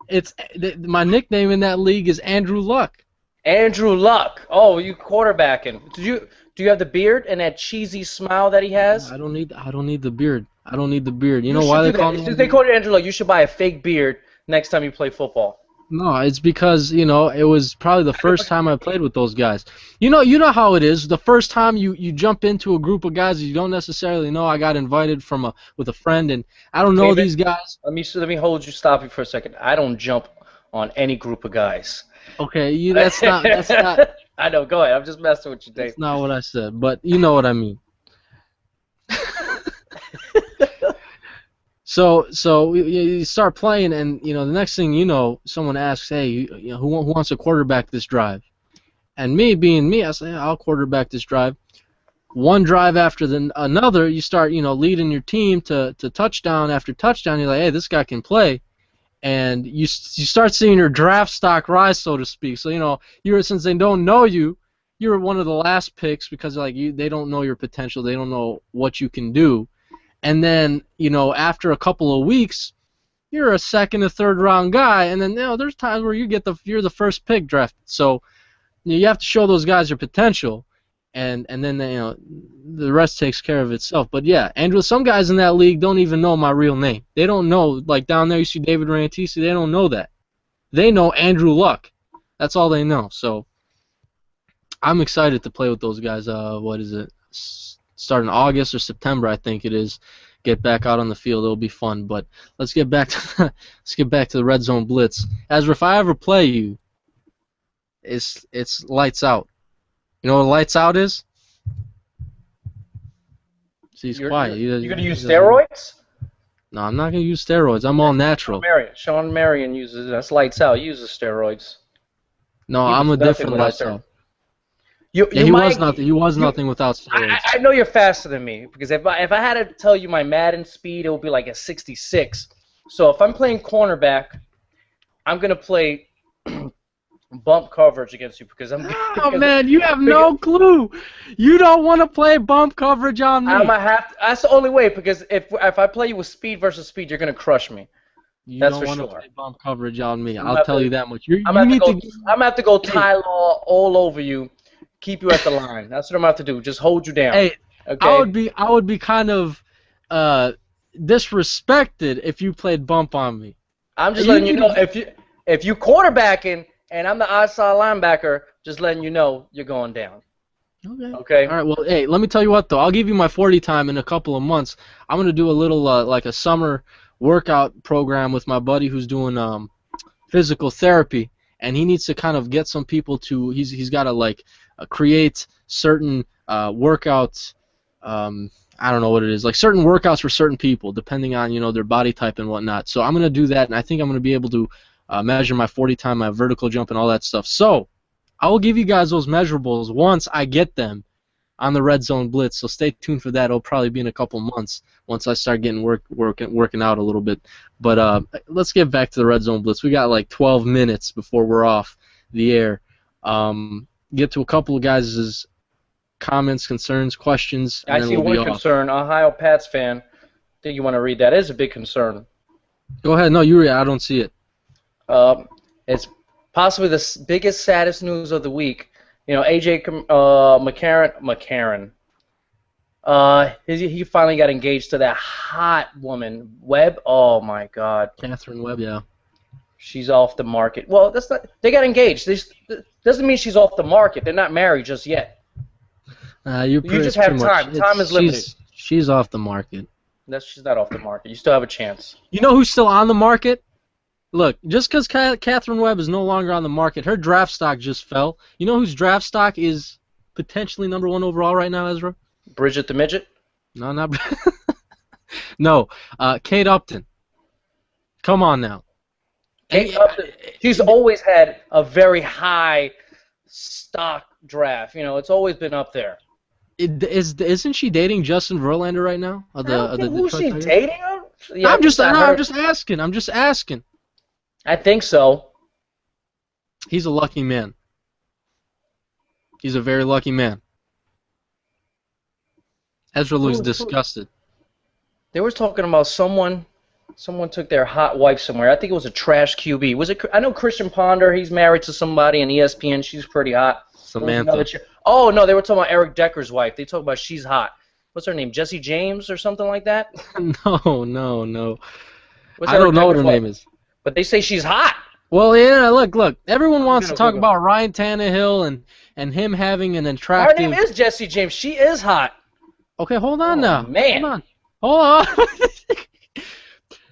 it? My nickname in that league is Andrew Luck. Andrew Luck. Oh, you quarterbacking. Do you have the beard and that cheesy smile that he has? I don't need the beard. I don't need the beard. You know why they call me? They call you Andrew Luck. You should buy a fake beard next time you play football. No, it's because it was probably the first time I played with those guys. You know how it is. The first time you jump into a group of guys that you don't necessarily know. I got invited with a friend, and I don't know these guys. Let me stop you for a second. I don't jump on any group of guys. Okay, that's not. I know. Go ahead. I'm just messing with you, Dave. That's not what I said, but you know what I mean. So you start playing, and the next thing you know, someone asks, "Hey, who wants to quarterback this drive?" And me being me, I say, "I'll quarterback this drive." One drive after another, you start leading your team to touchdown after touchdown. You're like, "Hey, this guy can play." And you start seeing your draft stock rise, so to speak. So since they don't know you, you're one of the last picks because they don't know your potential, they don't know what you can do. And then after a couple of weeks, you're a second or third round guy, and then there's times where you're the first pick drafted. So you have to show those guys your potential, and then the rest takes care of itself. But yeah, Andrew, some guys in that league don't even know my real name. They don't know, like down there you see David Rantisi, they don't know that. They know Andrew Luck. That's all they know. So I'm excited to play with those guys. What is it? Starting August or September, I think it is. get back out on the field. It'll be fun. But let's get back to the Red Zone Blitz. Ezra, if I ever play you, it's lights out. You know what lights out is? See, he's quiet. You're gonna use steroids? No, I'm not gonna use steroids. I'm all natural. Sean Marion uses that's lights out. He uses steroids. No, I'm a different lights out. He was nothing without steroids. I know you're faster than me because if I had to tell you my Madden speed, it would be like a 66. So if I'm playing cornerback, I'm gonna play bump coverage against you because I'm. Oh man, you have no clue. You don't want to play bump coverage on me. That's the only way because if I play you with speed versus speed, you're gonna crush me. That's for sure. You don't want to play bump coverage on me. I'll tell you that much. I'm gonna have to go Ty Law all over you, keep you at the line. That's what I'm gonna have to do. Just hold you down. Hey, okay? I would be kind of disrespected if you played bump on me. I'm just letting you know if you quarterbacking. And I'm the outside linebacker, just letting you know you're going down. Okay. All right. Well, hey, let me tell you what though. I'll give you my 40 time in a couple of months. I'm gonna do a little like a summer workout program with my buddy who's doing physical therapy, and he needs to kind of get some people to. He's got to like create certain workouts. I don't know what it is, like certain workouts for certain people, depending on their body type and whatnot. So I'm gonna do that, and I think I'm gonna be able to. Measure my 40 time, my vertical jump, and all that stuff. So I will give you guys those measurables once I get them on the Red Zone Blitz. So stay tuned for that. It'll probably be in a couple months once I start getting working out a little bit. But let's get back to the Red Zone Blitz. We got like 12 minutes before we're off the air. Get to a couple of guys' comments, concerns, questions. I see one concern. Ohio Pats fan. Think you want to read that? It is a big concern. Go ahead. No, you read. I don't see it. It's possibly the biggest, saddest news of the week. AJ McCarron. He finally got engaged to that hot woman, Webb. Oh my God. Catherine Webb, yeah. She's off the market. Well, that's not. They got engaged. Doesn't mean she's off the market. They're not married just yet. You just have time. Time is limited. She's off the market. She's not off the market. You still have a chance. You know who's still on the market? Look, just because Catherine Webb is no longer on the market, her draft stock just fell. You know whose draft stock is potentially number 1 overall right now, Ezra? Bridget the Midget? No, not No, Kate Upton. Come on now. Kate Upton, she's always had a very high stock draft. It's always been up there. Isn't she dating Justin Verlander right now? Who's she dating? Yeah, I'm just asking. I think so. He's a lucky man. He's a very lucky man. Ezra looks disgusted. They were talking about someone took their hot wife somewhere. I think it was a trash QB. Was it? I know Christian Ponder. He's married to somebody in ESPN. She's pretty hot. Samantha. Oh no, they were talking about Eric Decker's wife. They talk about she's hot. What's her name? Jessie James or something like that? No. I don't know what her name is. But they say she's hot. Well, yeah, look. Everyone wants to talk about Ryan Tannehill and him having an attractive... Her name is Jessie James. She is hot. Okay, hold on now. Man. Hold on.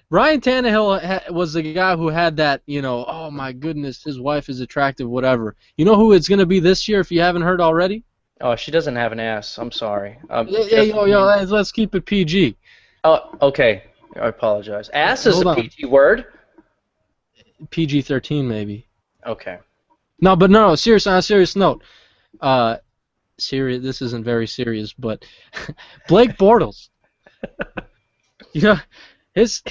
Ryan Tannehill was the guy who had that, oh my goodness, his wife is attractive, whatever. You know who it's going to be this year if you haven't heard already? Oh, she doesn't have an ass. I'm sorry. Let's keep it PG. Oh, okay. I apologize. Ass is a PG word? PG-13 maybe. Okay. No, but no, serious. On a serious note, serious. This isn't very serious, but Blake Bortles. His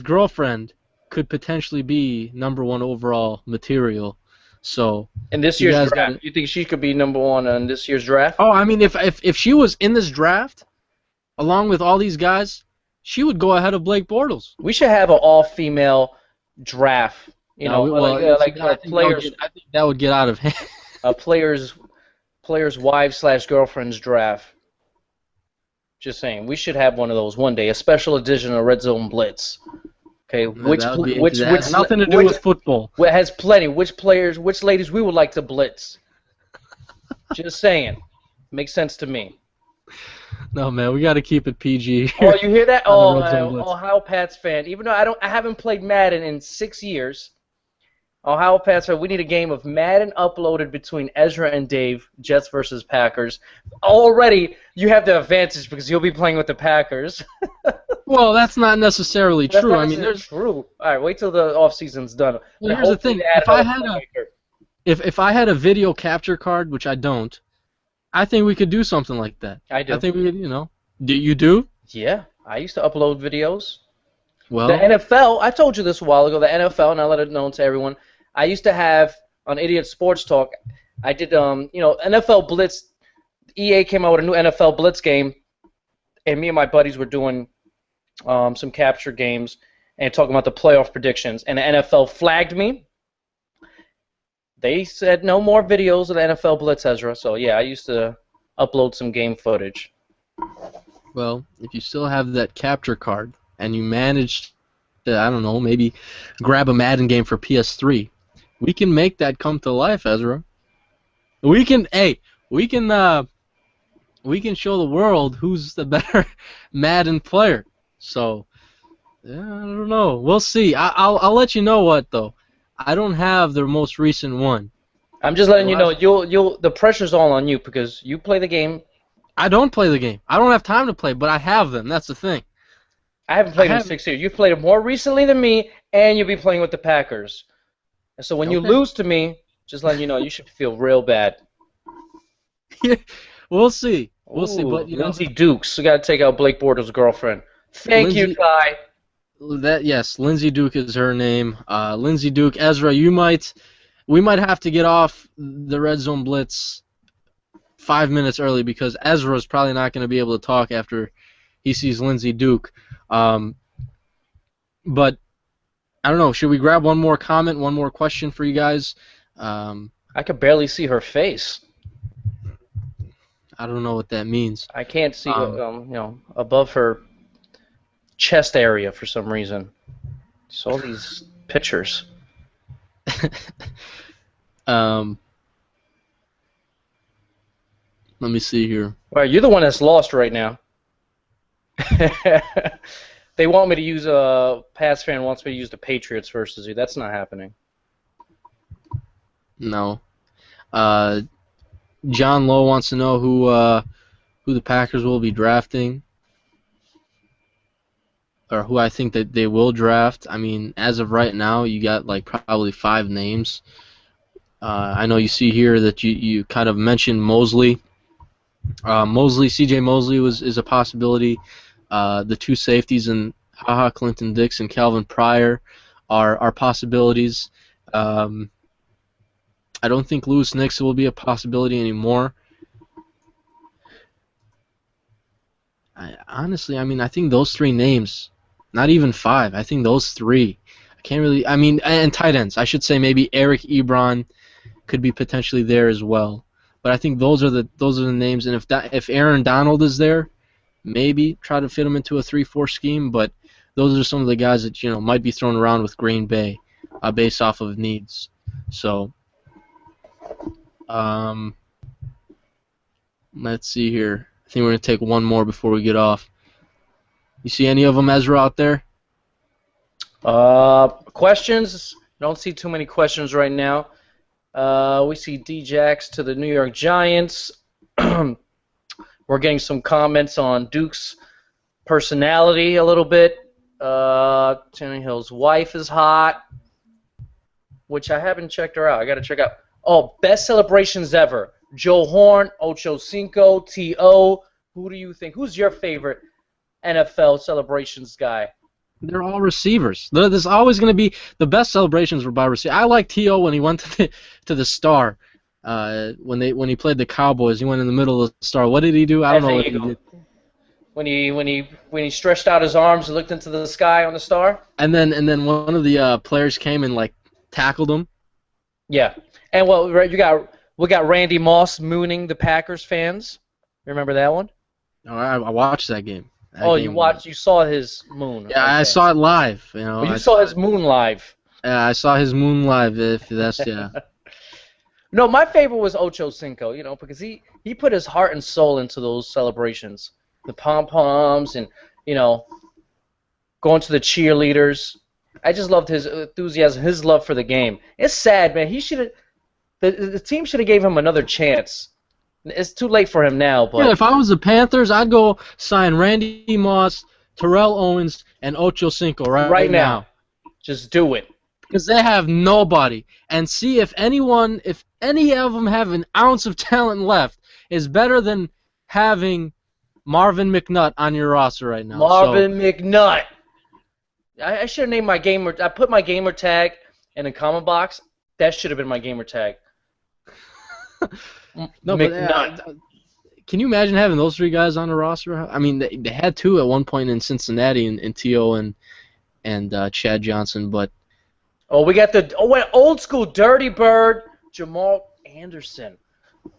girlfriend could potentially be number 1 overall material. So in this year's draft, you think she could be number 1 in this year's draft? Oh, I mean, if she was in this draft, along with all these guys, she would go ahead of Blake Bortles. We should have an all-female draft. Players. I think that would get out of hand. Players' wives/girlfriends draft. Just saying, we should have one of those one day, a special edition of Red Zone Blitz. Okay, which nothing to do with football. It has plenty. Which ladies we would like to blitz? Just saying, makes sense to me. No, man, we got to keep it PG Oh, here you hear that? on the Oh, Red Zone Blitz. Ohio Pats fan. Even though I haven't played Madden in 6 years. Ohio Pats fan. We need a game of Madden uploaded between Ezra and Dave. Jets versus Packers. Already, you have the advantage because you'll be playing with the Packers. Well, that's not necessarily That's true. not I mean, necessarily true. All right, wait till the off season's done. well, And here's the hopefully thing. they add If I another had a playmaker. if I had a video capture card, which I don't, I think we could do something like that. I I do. think we could, you know. Do you do? Yeah, I used to upload videos. The Well, NFL, I told you this a while ago, the NFL, and I let it known to everyone. I used to have on Idiot Sports Talk, I did, NFL Blitz. EA came out with a new NFL Blitz game, and me and my buddies were doing some capture games and talking about the playoff predictions. And the NFL flagged me. They said no more videos of the NFL Blitz, Ezra. So yeah, I used to upload some game footage. well, if you still have that capture card and you managed to, I don't know, maybe grab a Madden game for PS3, we can make that come to life, Ezra. We can, hey, we can show the world who's the better Madden player. So, yeah, I don't know. We'll see. I'll let you know what though. I don't have the most recent one. I'm just letting you know the pressure's all on you because you play the game. I don't play the game. I don't have time to play, but I have them. That's the thing. I haven't played in 6 years. You've played it more recently than me, and you'll be playing with the Packers. And so when you Okay. lose to me, just letting you know, you should feel real bad. We'll see. We'll see. Ooh, But you know, Lindsey Dukes. We got to take out Blake Bortles' girlfriend. Thank you, Lindsey, Kai. yes, Lindsey Duke is her name. Lindsey Duke, Ezra, we might have to get off the Red Zone Blitz 5 minutes early because Ezra is probably not going to be able to talk after he sees Lindsey Duke. But I don't know. Should we grab one more comment, one more question for you guys? I could barely see her face. I don't know what that means. I can't see, above her chest area for some reason. Just all these pictures. Let me see here. Well, you're the one that's lost right now. They want me to use Pats fan wants me to use the Patriots versus you. That's not happening. No. John Lowe wants to know who the Packers will be drafting, or who I think that they will draft. I mean, as of right now, you got like probably 5 names. I know you see here that you kind of mentioned Mosley. CJ Mosley is a possibility. The 2 safeties and Clinton Dix and Calvin Pryor are possibilities. I don't think Lewis Nix will be a possibility anymore. Honestly, I mean, I think those 3 names, not even 5. I think those 3. I can't really. I mean, and tight ends. I should say maybe Eric Ebron could be potentially there as well. But I think those are the names. And if Aaron Donald is there, maybe try to fit him into a 3-4 scheme. But those are some of the guys that might be thrown around with Green Bay, based off of needs. So. Let's see here. I think we're going to take one more before we get off. You see any of them, Ezra, out there? Questions? Don't see too many questions right now. We see D-Jax to the New York Giants. We're getting some comments on Duke's personality a little bit. Tannehill's wife is hot, which I haven't checked her out. I got to check out. Oh, best celebrations ever. Joe Horn, Ocho Cinco, T.O. Who do you think? Who's your favorite NFL celebrations guy? They're all receivers. There's always going to be the best celebrations were by receivers. I like T.O. when he went to the Star. When he played the Cowboys, he went in the middle of the Star. What did he do? I don't know what he did. When he stretched out his arms and looked into the sky on the Star. And then one of the players came and like tackled him. Yeah, and well, we got Randy Moss mooning the Packers fans. Remember that one? Oh, I watched that game. You saw his moon. Yeah, okay. I saw it live. Well, you saw his moon live. Yeah, I saw his moon live. If that's yeah. No, my favorite was Ocho Cinco. Because he put his heart and soul into those celebrations. the pom poms, and you know, going to the cheerleaders. I just loved his enthusiasm, his love for the game. It's sad, man. He should have. The team should have gave him another chance. It's too late for him now, Yeah, but if I was the Panthers, I'd go sign Randy Moss, Terrell Owens, and Ocho Cinco right right now, now. just do it. Because they have nobody. And see if any of them have an ounce of talent left, is better than having Marvin McNutt on your roster right now. So, Marvin McNutt. I should have named my gamer. I put my gamer tag in a comment box. That should have been my gamer tag. no, but McNutt. can you imagine having those three guys on the roster? I mean, they had two at one point in Cincinnati, in T.O. and Chad Johnson, but Oh, we got the old school Dirty Bird, Jamal Anderson.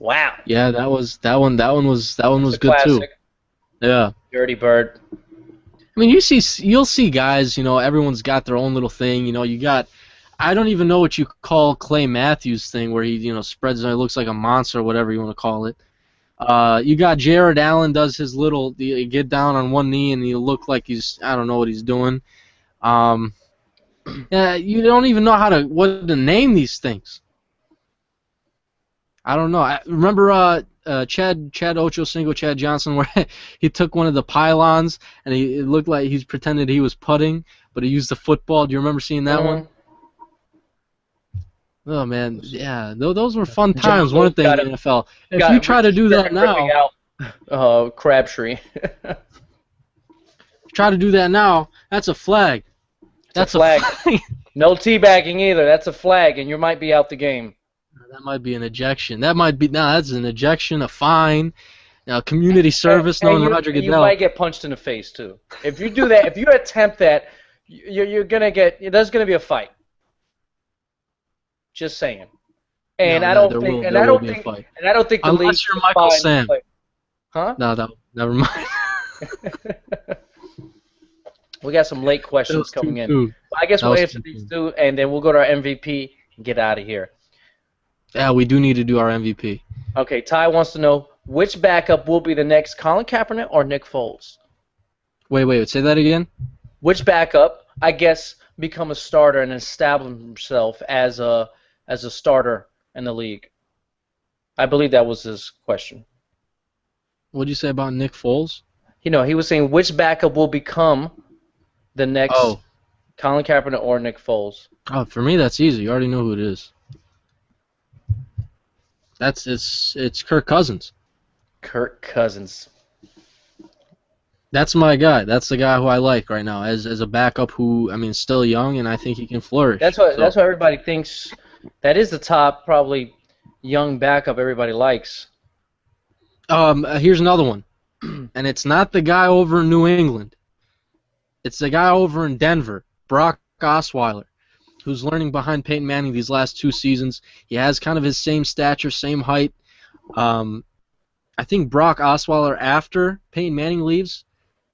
Wow. yeah, that one was A good too. classic. Yeah. Dirty Bird. I mean, you'll see guys, everyone's got their own little thing. You got, I don't even know what you call Clay Matthews' thing where he, spreads and looks like a monster or whatever you want to call it. You got Jared Allen does his little, you get down on one knee and you look like I don't know what he's doing. Yeah, you don't even know what to name these things. I don't know. I remember Chad Ochocinco, Chad Johnson, where he took one of the pylons and it looked like he's pretended he was putting, but he used the football. Do you remember seeing that one? Oh man, yeah, those were fun times, weren't they, in the NFL? If you try to do that now, Crabtree. try to do that now, that's a flag. That's a flag. No teabagging either. That's a flag, and you might be out the game. That might be an ejection. That's an ejection, a fine, community service. Knowing Roger Goodell. You might get punched in the face too. If you do that, if you attempt that, you're gonna get. There's gonna be a fight. Just saying. And I don't think the unless league you're Michael Sam. Huh? No, never mind. We got some late questions coming in. I guess we'll answer these two, and then we'll go to our MVP and get out of here. Yeah, we do need to do our MVP. Okay, Ty wants to know which backup will be the next Colin Kaepernick or Nick Foles? Wait, say that again? Which backup, I guess, become a starter and establish himself as a starter in the league? I believe that was his question. What did you say about Nick Foles? He was saying which backup will become the next Colin Kaepernick or Nick Foles. Oh, for me that's easy. You already know who it is. It's Kirk Cousins. Kirk Cousins. That's my guy. That's the guy who I like right now as a backup who, is still young and I think he can flourish. That's what everybody thinks. That is the top probably young backup everybody likes. Here's another one. And it's not the guy over in New England. It's the guy over in Denver, Brock Osweiler, who's learning behind Peyton Manning these last 2 seasons. He has kind of his same stature, same height. I think Brock Osweiler, after Peyton Manning leaves,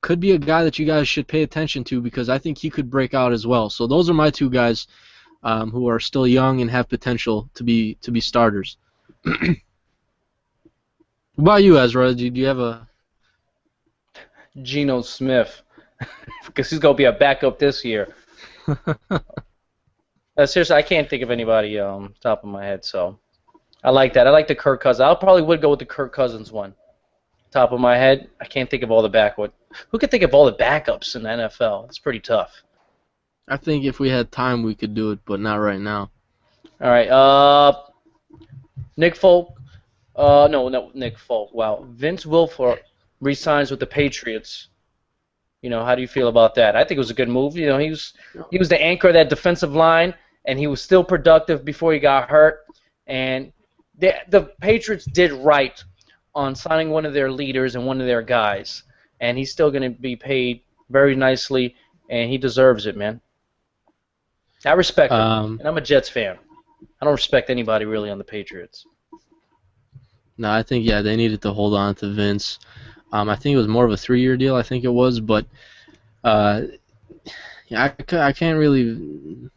could be a guy that you guys should pay attention to because I think he could break out as well. So those are my 2 guys who are still young and have potential to be starters. What about you, Ezra? Do you have a... Geno Smith, because he's going to be a backup this year. Seriously, I can't think of anybody top of my head, so I like that. I like the Kirk Cousins. I probably would go with the Kirk Cousins one. Top of my head, I can't think of all the backup. Who could think of all the backups in the NFL? It's pretty tough. I think if we had time, we could do it, but not right now. All right, Nick Folk. No, Nick Folk. Wow, Vince Wilfork re-signs with the Patriots. How do you feel about that? I think it was a good move. He was the anchor of that defensive line, and he was still productive before he got hurt. And the Patriots did right on signing one of their leaders and one of their guys. And he's still going to be paid very nicely, and he deserves it, man. I respect him, and I'm a Jets fan. I don't respect anybody really on the Patriots. No, I think, they needed to hold on to Vince. I think it was more of a 3-year deal, I think it was, but I can't really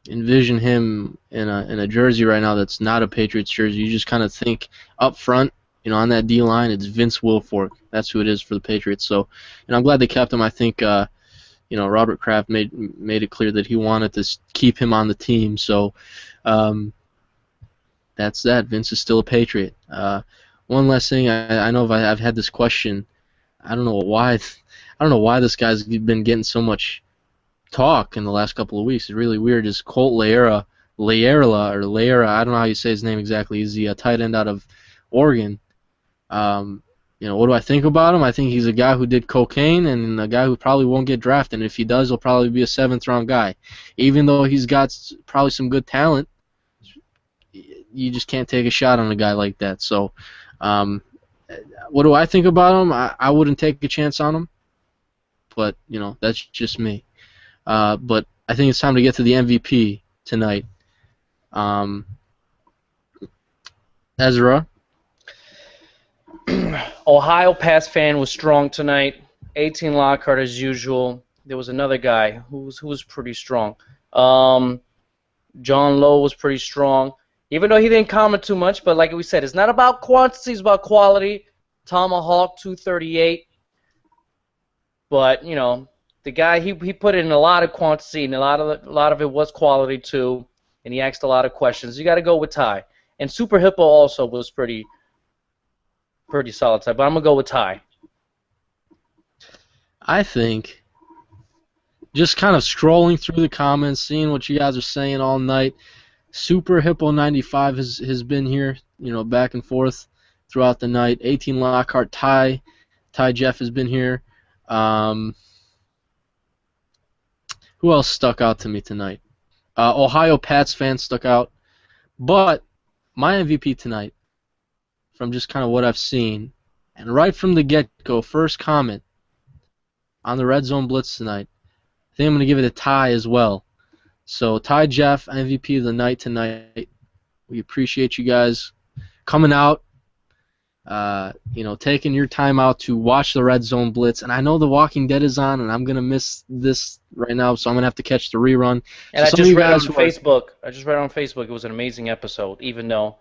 envision him in a jersey right now that's not a Patriots jersey. You just kind of think up front, on that D line, it's Vince Wilfork. That's who it is for the Patriots. So, I'm glad they kept him. I think Robert Kraft made it clear that he wanted to keep him on the team. So, that's that. Vince is still a Patriot. One last thing, I know I've had this question. I don't know why this guy's been getting so much talk in the last couple of weeks. It's really weird. Is Colt Leera, I don't know how you say his name exactly. He's the tight end out of Oregon. What do I think about him? I think he's a guy who did cocaine and a guy who probably won't get drafted. And if he does, he'll probably be a 7th-round guy. Even though he's got probably some good talent, you just can't take a shot on a guy like that. So, what do I think about him? I wouldn't take a chance on him. But, that's just me. But I think it's time to get to the MVP tonight. Ezra. Ohio Pass fan was strong tonight. 18 Lockhart as usual. There was another guy who was pretty strong. John Lowe was pretty strong. Even though he didn't comment too much, but like we said, it's not about quantity, it's about quality. Tomahawk 238. But, the guy, he put in a lot of quantity, and a lot of it was quality too, and he asked a lot of questions. You got to go with Ty. And Super Hippo also was pretty solid Ty, but I'm going to go with Ty. I think just kind of scrolling through the comments, seeing what you guys are saying all night, Super Hippo 95 has been here, back and forth throughout the night. 18 Lockhart, Ty Jeff has been here. Who else stuck out to me tonight? Ohio Pats fan stuck out. But my MVP tonight, from just kind of what I've seen, and right from the get-go, first comment on the Red Zone Blitz tonight, I think I'm going to give it a Ty as well. So Ty Jeff, MVP of the night tonight. We appreciate you guys coming out, taking your time out to watch the Red Zone Blitz. And I know The Walking Dead is on, and I'm going to miss this right now, so I'm going to have to catch the rerun. And I just read on Facebook it was an amazing episode, even though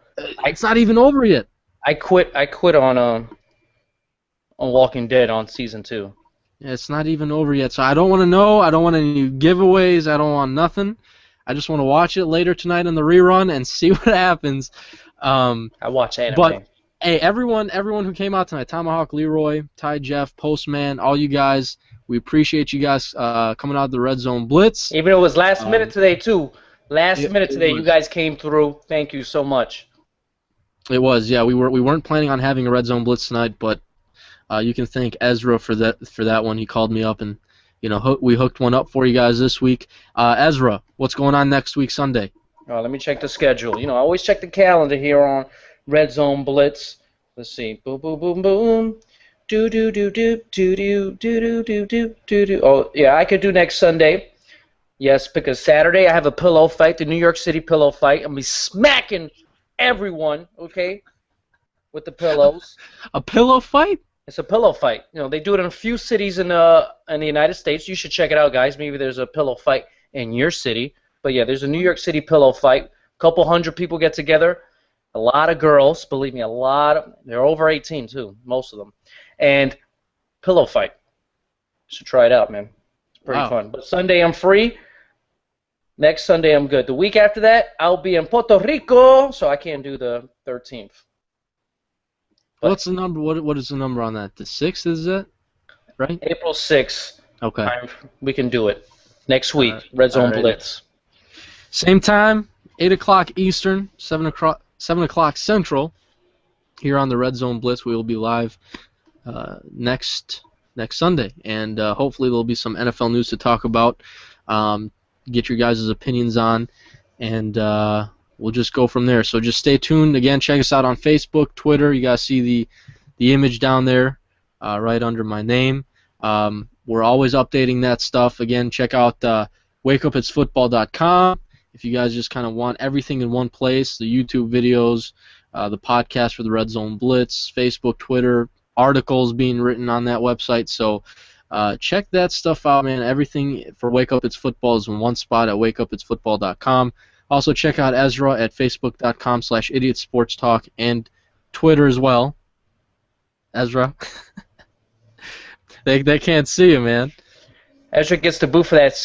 it's not even over yet. I quit on Walking Dead on season 2. Yeah, it's not even over yet, so I don't want to know. I don't want any giveaways. I don't want nothing. I just want to watch it later tonight on the rerun and see what happens. I watch anime. But hey, everyone who came out tonight, Tomahawk, Leroy, Ty, Jeff, Postman, all you guys, we appreciate you guys coming out of the Red Zone Blitz. Even though it was last minute today too. You guys came through. Thank you so much. It was, yeah. We weren't planning on having a Red Zone Blitz tonight, but you can thank Ezra for that one. He called me up and we hooked one up for you guys this week. Ezra, what's going on next week Sunday? Let me check the schedule. I always check the calendar here on Red Zone Blitz. Let's see. Boom, boom, boom, boom. Do do do do do do do do do do do. Oh yeah, I could do next Sunday. Yes, because Saturday I have a pillow fight, the New York City pillow fight. I'm gonna be smacking everyone, okay, with the pillows. A pillow fight? It's a pillow fight. They do it in a few cities in the United States. You should check it out, guys. Maybe there's a pillow fight in your city. But yeah, there's a New York City pillow fight. A couple hundred people get together. A lot of girls, believe me, they're over 18 too, most of them. And pillow fight. You should try it out, man. It's pretty fun. But Sunday I'm free. Next Sunday I'm good. The week after that, I'll be in Puerto Rico, so I can't do the 13th. But what's the number? What is the number on that? The 6th, is it? Right? April 6th. Okay. We can do it. Next week, Red Zone Blitz. Same time, 8 o'clock Eastern, 7 o'clock Central. Here on the Red Zone Blitz, we will be live next Sunday. And hopefully there'll be some NFL news to talk about, get your guys' opinions on, and we'll just go from there. So just stay tuned. Again, check us out on Facebook, Twitter. You guys see the image down there right under my name. We're always updating that stuff. Again, check out wakeupitsfootball.com if you guys just kind of want everything in one place, the YouTube videos, the podcast for the Red Zone Blitz, Facebook, Twitter, articles being written on that website. So check that stuff out, man. Everything for Wake Up It's Football is in one spot at wakeupitsfootball.com. Also, check out Ezra at facebook.com/idiotsportstalk and Twitter as well. Ezra. They can't see you, man. Ezra gets the boot for that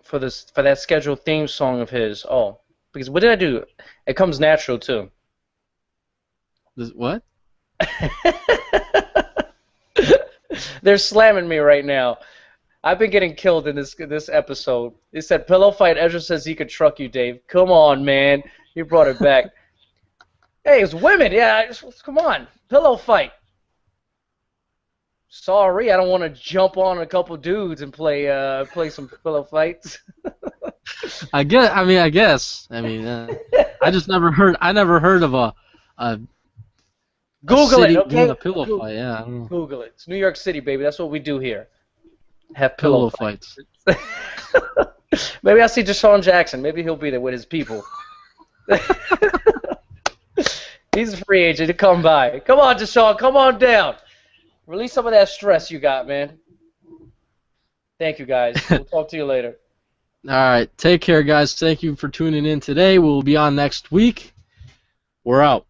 for that scheduled theme song of his. Oh, because what did I do? It comes natural too. What? They're slamming me right now. I've been getting killed in this episode. They said pillow fight. Ezra says he could truck you, Dave. Come on, man. You brought it back. Hey, it's women. Yeah, come on. Pillow fight. Sorry, I don't want to jump on a couple dudes and play some pillow fights. I guess. I guess. I just never heard. I never heard of a Google it, city okay? doing a pillow fight. Yeah, I don't know. Google it. It's New York City, baby. That's what we do here. Have pillow Pillow fights. fights. Maybe I'll see DeSean Jackson. Maybe he'll be there with his people. He's a free agent to come by. Come on, DeSean. Come on down. Release some of that stress you got, man. Thank you, guys. We'll talk to you later. All right. Take care, guys. Thank you for tuning in today. We'll be on next week. We're out.